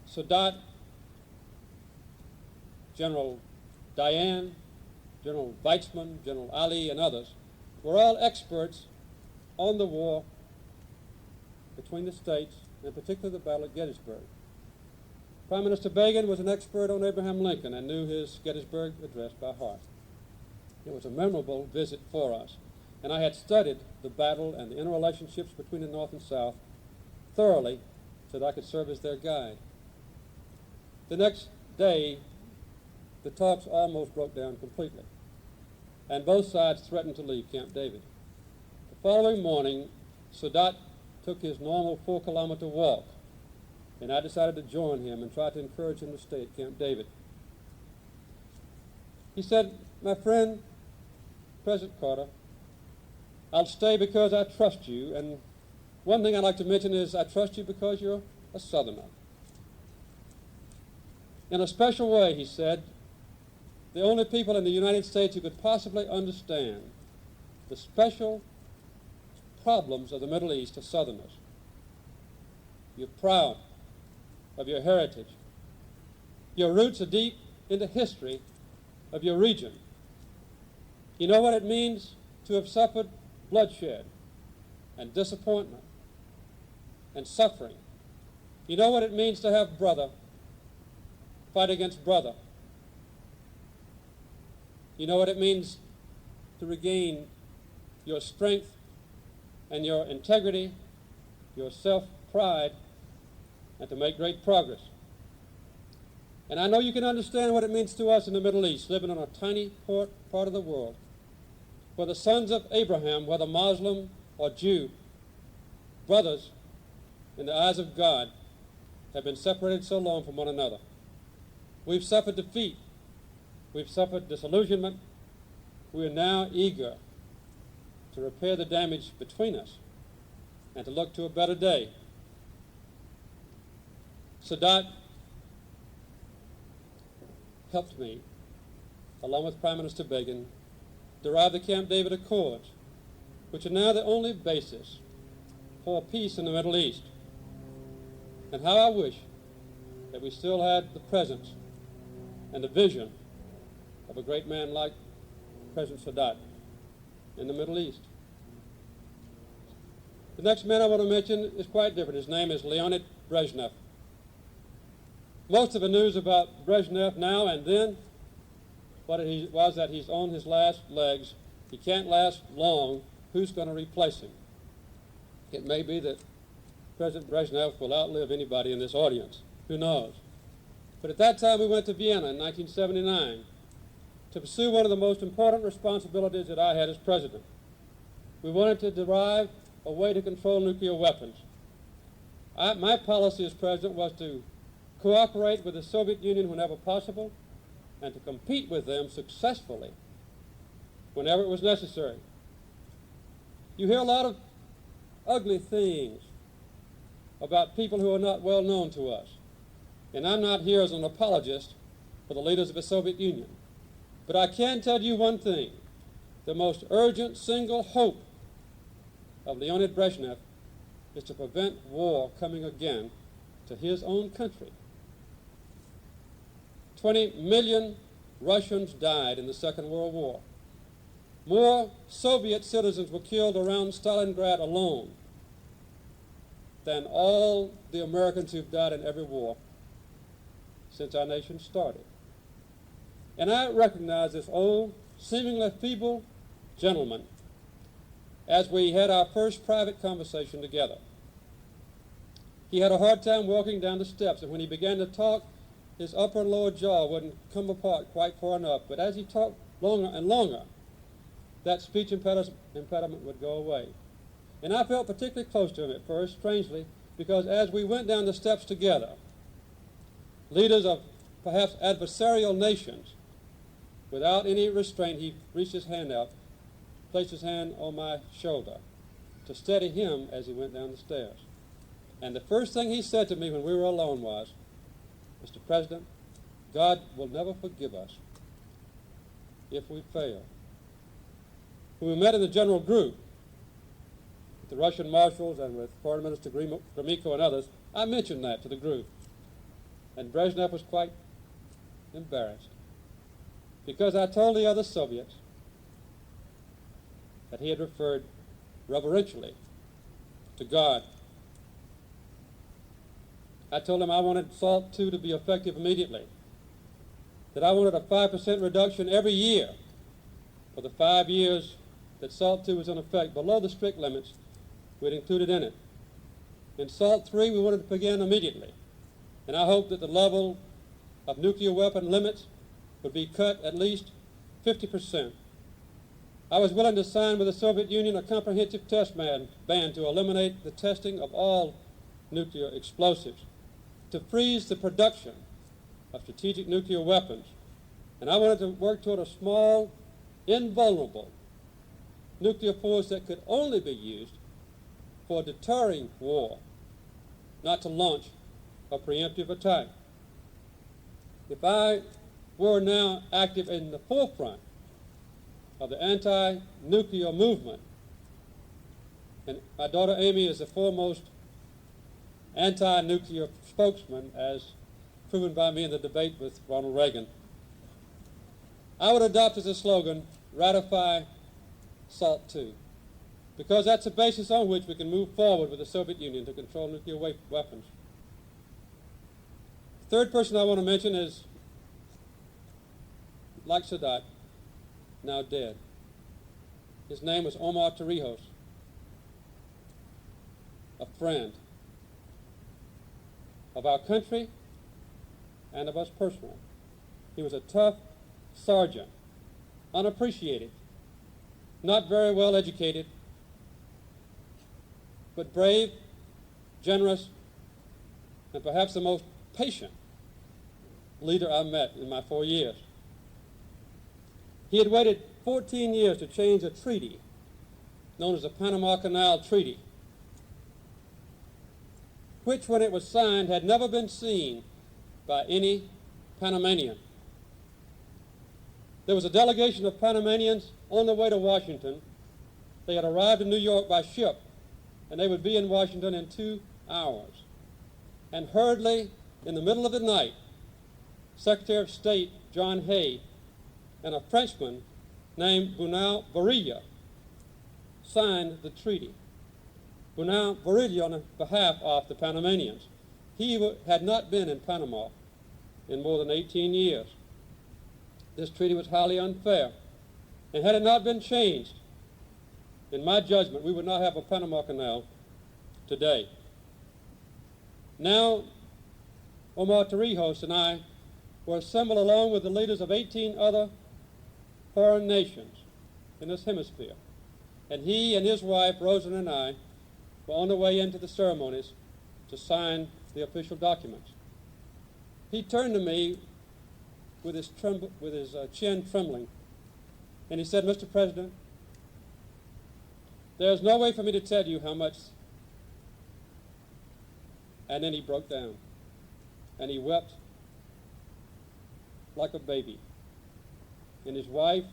Sadat, General Dayan, General Weizmann, General Ali, and others were all experts on the war between the states, and particularly the Battle of Gettysburg. Prime Minister Begin was an expert on Abraham Lincoln and knew his Gettysburg address by heart. It was a memorable visit for us, and I had studied the battle and the interrelationships between the North and South thoroughly so that I could serve as their guide. The next day, the talks almost broke down completely, and both sides threatened to leave Camp David. The following morning, Sadat took his normal 4-kilometer walk, and I decided to join him and try to encourage him to stay at Camp David. He said, "My friend, President Carter, I'll stay because I trust you, and one thing I'd like to mention is I trust you because you're a Southerner." In a special way, he said, the only people in the United States who could possibly understand the special problems of the Middle East are Southerners. You're proud of your heritage. Your roots are deep in the history of your region. You know what it means to have suffered bloodshed and disappointment and suffering. You know what it means to have brother fight against brother. You know what it means to regain your strength and your integrity, your self-pride, and to make great progress. And I know you can understand what it means to us in the Middle East, living on a tiny part of the world, where the sons of Abraham, whether Muslim or Jew, brothers in the eyes of God, have been separated so long from one another. We've suffered defeat. We've suffered disillusionment. We are now eager to repair the damage between us and to look to a better day. Sadat helped me, along with Prime Minister Begin, derive the Camp David Accords, which are now the only basis for peace in the Middle East. And how I wish that we still had the presence and the vision of a great man like President Sadat in the Middle East. The next man I want to mention is quite different. His name is Leonid Brezhnev. Most of the news about Brezhnev now and then was that he's on his last legs. He can't last long. Who's going to replace him? It may be that President Brezhnev will outlive anybody in this audience. Who knows? But at that time we went to Vienna in 1979 to pursue one of the most important responsibilities that I had as president. We wanted to derive a way to control nuclear weapons. My policy as president was to cooperate with the Soviet Union whenever possible and to compete with them successfully whenever it was necessary. You hear a lot of ugly things about people who are not well known to us. And I'm not here as an apologist for the leaders of the Soviet Union. But I can tell you one thing. The most urgent single hope of Leonid Brezhnev is to prevent war coming again to his own country. 20 million Russians died in the Second World War. More Soviet citizens were killed around Stalingrad alone than all the Americans who've died in every war since our nation started. And I recognize this old, seemingly feeble gentleman as we had our first private conversation together. He had a hard time walking down the steps, and when he began to talk, his upper and lower jaw wouldn't come apart quite far enough. But as he talked longer and longer, that speech impediment would go away. And I felt particularly close to him at first, strangely, because as we went down the steps together, leaders of perhaps adversarial nations, without any restraint, he reached his hand out, placed his hand on my shoulder to steady him as he went down the stairs. And the first thing he said to me when we were alone was, "Mr. President, God will never forgive us if we fail." When we met in the general group, with the Russian marshals and with Foreign Minister Gromyko and others, I mentioned that to the group. And Brezhnev was quite embarrassed because I told the other Soviets that he had referred reverentially to God. I told him I wanted SALT II to be effective immediately, that I wanted a 5% reduction every year for the 5 years that SALT II was in effect, below the strict limits we'd included in it. In SALT III, we wanted to begin immediately, and I hoped that the level of nuclear weapon limits would be cut at least 50%. I was willing to sign with the Soviet Union a comprehensive test ban to eliminate the testing of all nuclear explosives, to freeze the production of strategic nuclear weapons. And I wanted to work toward a small, invulnerable nuclear force that could only be used for deterring war, not to launch a preemptive attack. If I were now active in the forefront of the anti-nuclear movement, and my daughter Amy is the foremost anti-nuclear spokesman, as proven by me in the debate with Ronald Reagan, I would adopt as a slogan, ratify SALT II, because that's the basis on which we can move forward with the Soviet Union to control nuclear weapons. The third person I want to mention is, like Sadat, now dead. His name was Omar Torrijos, a friend of our country and of us personally. He was a tough sergeant, unappreciated, not very well educated, but brave, generous, and perhaps the most patient leader I met in my 4 years. He had waited 14 years to change a treaty known as the Panama Canal Treaty, which, when it was signed, had never been seen by any Panamanian. There was a delegation of Panamanians on their way to Washington. They had arrived in New York by ship, and they would be in Washington in 2 hours. And hurriedly, in the middle of the night, Secretary of State John Hay and a Frenchman named Ronald Cobb signed the treaty. Ronald Cobb on behalf of the Panamanians. He had not been in Panama in more than 18 years. This treaty was highly unfair, and had it not been changed, in my judgment, we would not have a Panama Canal today. Now, Omar Torrijos and I were assembled along with the leaders of 18 other foreign nations in this hemisphere, and he and his wife, Rosa, and I were on the way into the ceremonies to sign the official documents. He turned to me with his chin trembling, and he said, "Mr. President, there's no way for me to tell you how much." And then he broke down, and he wept like a baby. And his wife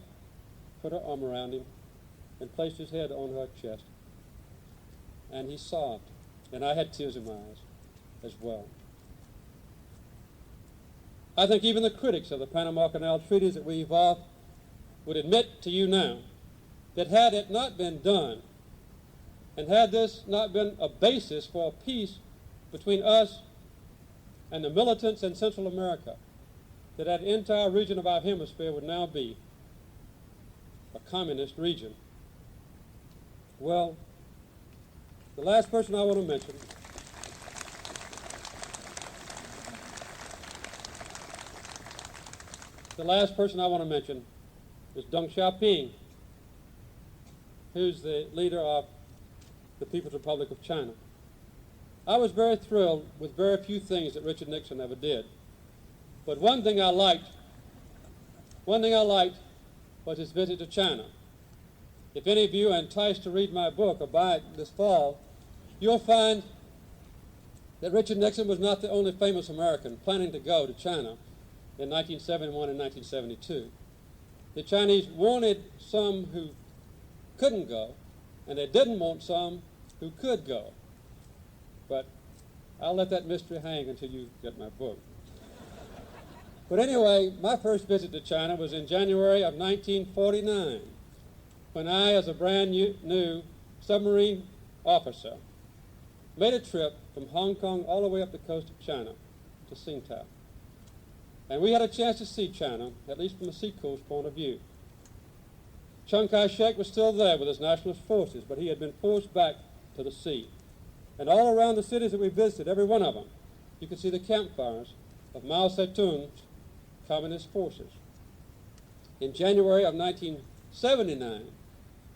put her arm around him and placed his head on her chest. And he sobbed, and I had tears in my eyes as well. I think even the critics of the Panama Canal treaties that we evolved would admit to you now that had it not been done, and had this not been a basis for a peace between us and the militants in Central America, that entire region of our hemisphere would now be a communist region. Well, the last person I want to mention is Deng Xiaoping, who's the leader of the People's Republic of China. I was very thrilled with very few things that Richard Nixon ever did. But one thing I liked was his visit to China. If any of you are enticed to read my book or buy it this fall, you'll find that Richard Nixon was not the only famous American planning to go to China in 1971 and 1972. The Chinese wanted some who couldn't go, and they didn't want some who could go. But I'll let that mystery hang until you get my book. But anyway, my first visit to China was in January of 1949, when I, as a brand new submarine officer, made a trip from Hong Kong all the way up the coast of China to Tsingtao. And we had a chance to see China, at least from a seacoast point of view. Chiang Kai-shek was still there with his nationalist forces, but he had been forced back to the sea. And all around the cities that we visited, every one of them, you could see the campfires of Mao Zedong's communist forces. In January of 1979,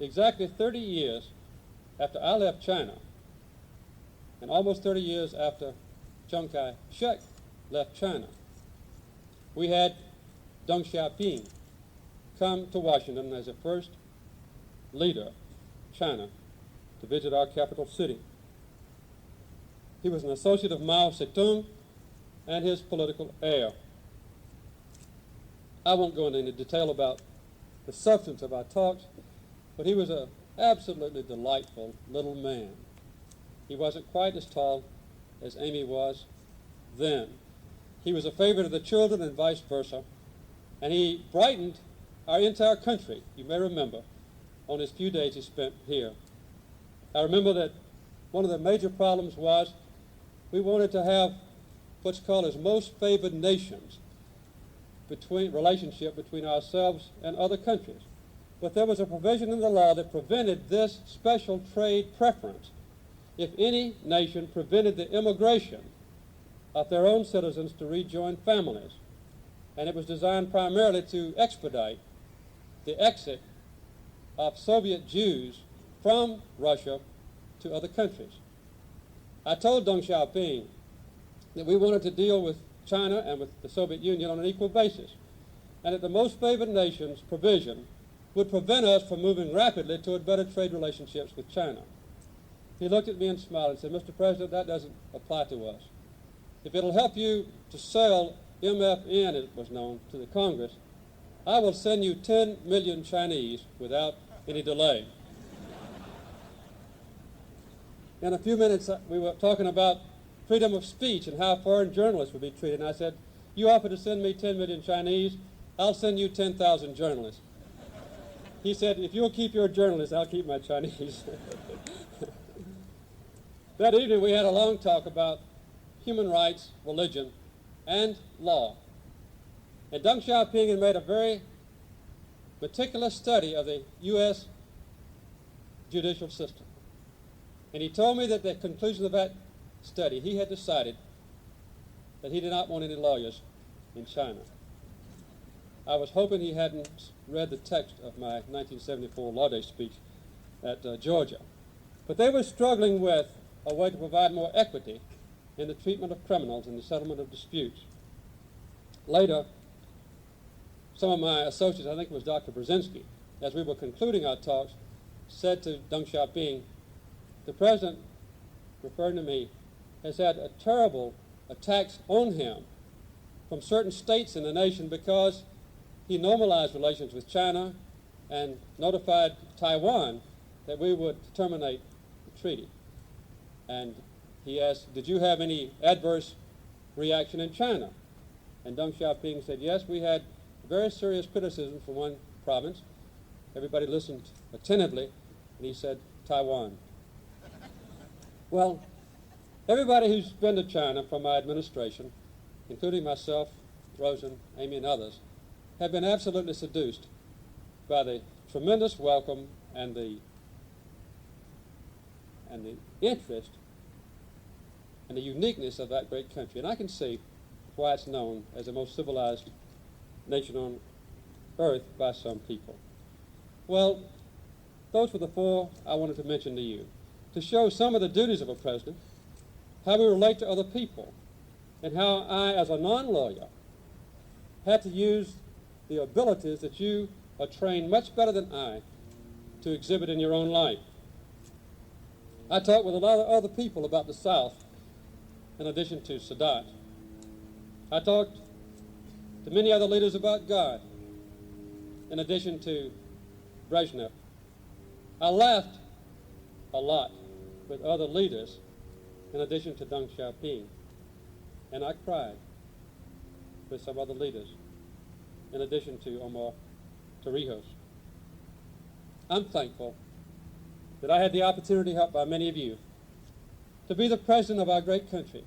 exactly 30 years after I left China, and almost 30 years after Chiang Kai-shek left China, we had Deng Xiaoping come to Washington as the first leader of China to visit our capital city. He was an associate of Mao Zedong and his political heir. I won't go into any detail about the substance of our talks, but he was an absolutely delightful little man. He wasn't quite as tall as Amy was then. He was a favorite of the children and vice versa, and he brightened our entire country, you may remember, on his few days he spent here. I remember that one of the major problems was we wanted to have what's called as most favored nations relationship between ourselves and other countries. But there was a provision in the law that prevented this special trade preference if any nation prevented the immigration of their own citizens to rejoin families. And it was designed primarily to expedite the exit of Soviet Jews from Russia to other countries. I told Deng Xiaoping that we wanted to deal with China and with the Soviet Union on an equal basis, and that the most favored nations provision would prevent us from moving rapidly toward better trade relationships with China. He looked at me and smiled and said, "Mr. President, that doesn't apply to us. If it'll help you to sell MFN, as it was known, to the Congress, I will send you 10 million Chinese without any delay." In a few minutes, we were talking about freedom of speech and how foreign journalists would be treated. And I said, "You offer to send me 10 million Chinese, I'll send you 10,000 journalists." He said, "If you'll keep your journalists, I'll keep my Chinese." That evening, we had a long talk about human rights, religion, and law. And Deng Xiaoping had made a very meticulous study of the U.S. judicial system. And he told me that at the conclusion of that study, he had decided that he did not want any lawyers in China. I was hoping he hadn't read the text of my 1974 Law Day speech at Georgia. But they were struggling with a way to provide more equity in the treatment of criminals and the settlement of disputes. Later, some of my associates, I think it was Dr. Brzezinski, as we were concluding our talks, said to Deng Xiaoping, "The president," referring to me, "has had a terrible attacks on him from certain states in the nation because he normalized relations with China and notified Taiwan that we would terminate the treaty." And he asked, "Did you have any adverse reaction in China?" And Deng Xiaoping said, "Yes, we had very serious criticism from one province." Everybody listened attentively, and he said, "Taiwan." Well, everybody who's been to China from my administration, including myself, Rosen, Amy, and others, have been absolutely seduced by the tremendous welcome and the interest and the uniqueness of that great country. And I can see why it's known as the most civilized nation on earth by some people. Well, those were the four I wanted to mention to you, to show some of the duties of a president, how we relate to other people, and how I, as a non-lawyer, had to use the abilities that you are trained much better than I to exhibit in your own life. I talked with a lot of other people about the South, in addition to Sadat. I talked to many other leaders about God, in addition to Brezhnev. I laughed a lot with other leaders, in addition to Deng Xiaoping. And I cried with some other leaders, in addition to Omar Torrijos. I'm thankful that I had the opportunity, helped by many of you, to be the president of our great country,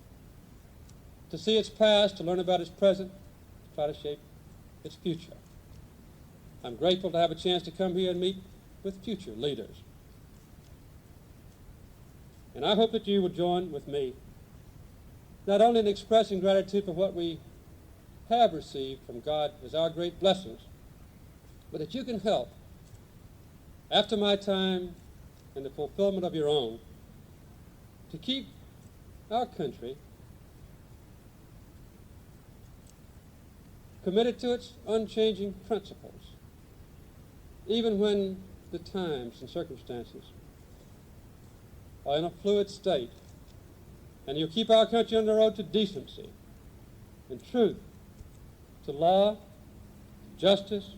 to see its past, to learn about its present, to try to shape its future. I'm grateful to have a chance to come here and meet with future leaders. And I hope that you will join with me, not only in expressing gratitude for what we have received from God as our great blessings, but that you can help after my time and the fulfillment of your own, to keep our country committed to its unchanging principles, even when the times and circumstances are in a fluid state, and you'll keep our country on the road to decency and truth, to law, justice,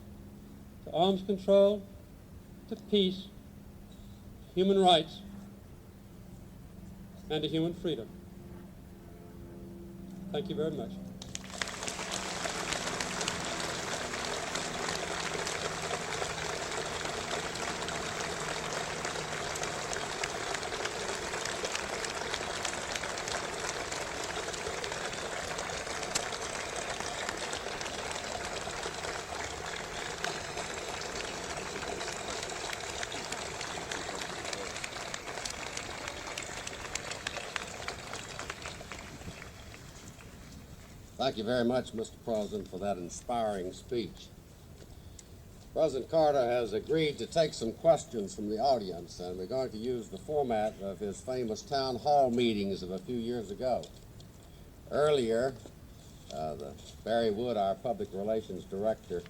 to arms control, to peace, human rights, and to human freedom. Thank you very much. Thank you very much, Mr. President, for that inspiring speech. President Carter has agreed to take some questions from the audience, and we're going to use the format of his famous town hall meetings of a few years ago. Earlier, Barry Wood, our public relations director,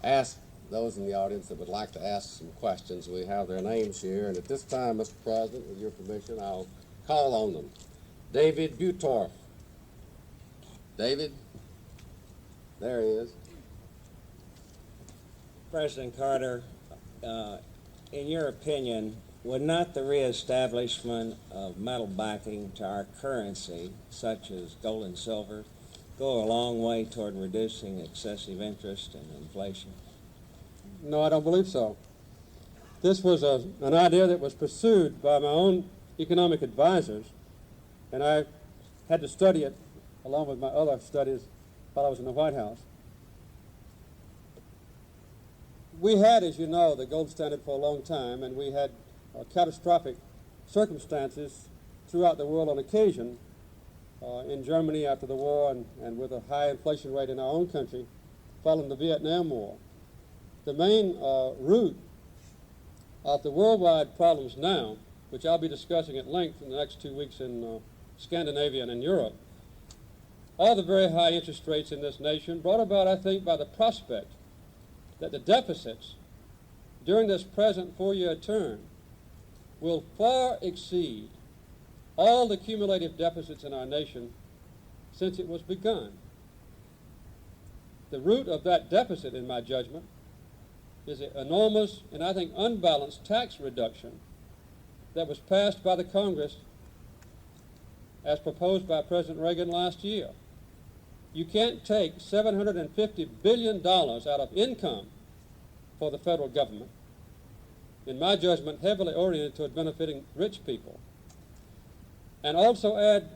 asked those in the audience that would like to ask some questions. We have their names here, and at this time, Mr. President, with your permission, I'll call on them. David Buttorff. David? There he is. President Carter, in your opinion, would not the reestablishment of metal backing to our currency, such as gold and silver, go a long way toward reducing excessive interest and inflation? No, I don't believe so. This was an idea that was pursued by my own economic advisors, and I had to study it along with my other studies while I was in the White House. We had, as you know, the gold standard for a long time, and we had catastrophic circumstances throughout the world on occasion, in Germany after the war and with a high inflation rate in our own country following the Vietnam War. The main root of the worldwide problems now, which I'll be discussing at length in the next 2 weeks in Scandinavia and in Europe, are the very high interest rates in this nation, brought about, I think, by the prospect that the deficits during this present four-year term will far exceed all the cumulative deficits in our nation since it was begun. The root of that deficit, in my judgment, is an enormous and, I think, unbalanced tax reduction that was passed by the Congress as proposed by President Reagan last year. You can't take $750 billion out of income for the federal government, in my judgment, heavily oriented toward benefiting rich people, and also add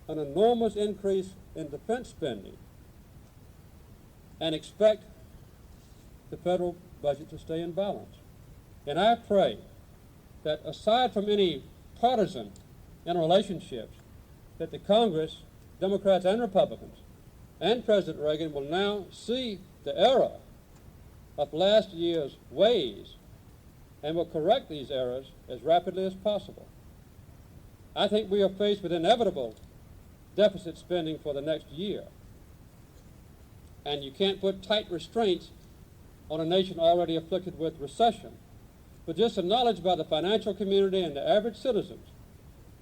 an enormous increase in defense spending and expect the federal budget to stay in balance. And I pray that aside from any partisan interrelationships, that the Congress, Democrats and Republicans, and President Reagan will now see the error of last year's ways and will correct these errors as rapidly as possible. I think we are faced with inevitable deficit spending for the next year, and you can't put tight restraints on a nation already afflicted with recession. But just acknowledged by the financial community and the average citizens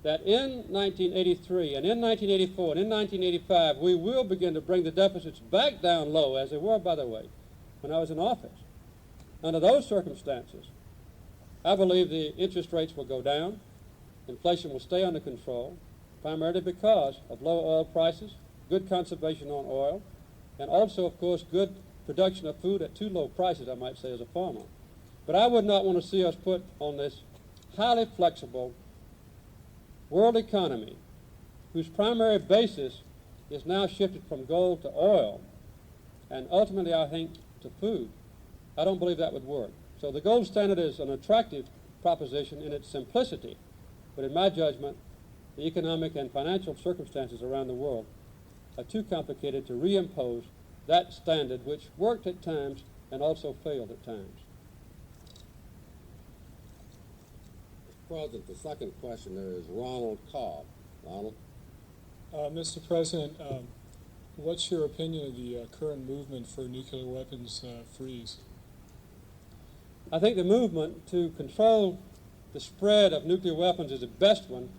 that in 1983 and in 1984 and in 1985 we will begin to bring the deficits back down low, as they were, by the way, when I was in office. Under those circumstances, I believe the interest rates will go down, inflation will stay under control, primarily because of low oil prices, good conservation on oil, and also, of course, good production of food at too low prices, I might say, as a farmer. But I would not want to see us put on this highly flexible world economy, whose primary basis is now shifted from gold to oil, and ultimately, I think, to food. I don't believe that would work. So the gold standard is an attractive proposition in its simplicity, but in my judgment, the economic and financial circumstances around the world are too complicated to reimpose that standard, which worked at times and also failed at times. President, the second questioner is Ronald Cobb. Ronald? Mr. President, what's your opinion of the current movement for nuclear weapons freeze? I think the movement to control the spread of nuclear weapons is the best one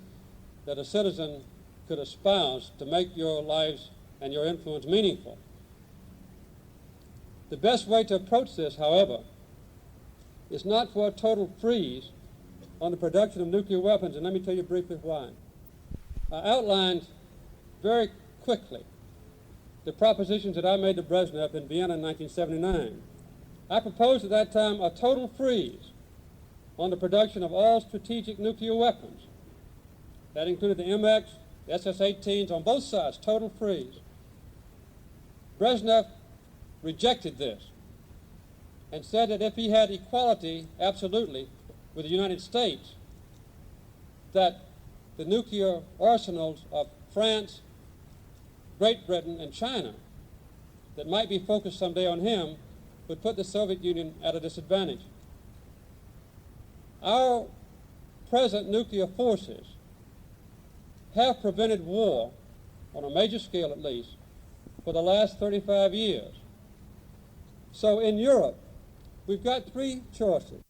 that a citizen could espouse to make your lives and your influence meaningful. The best way to approach this, however, is not for a total freeze on the production of nuclear weapons, and let me tell you briefly why. I outlined very quickly the propositions that I made to Brezhnev in Vienna in 1979. I proposed at that time a total freeze on the production of all strategic nuclear weapons. That included the MX, the SS-18s on both sides, total freeze. Brezhnev rejected this and said that if he had equality, absolutely, with the United States, that the nuclear arsenals of France, Great Britain, and China that might be focused someday on him would put the Soviet Union at a disadvantage. Our present nuclear forces have prevented war, on a major scale at least, for the last 35 years. So in Europe, we've got three choices.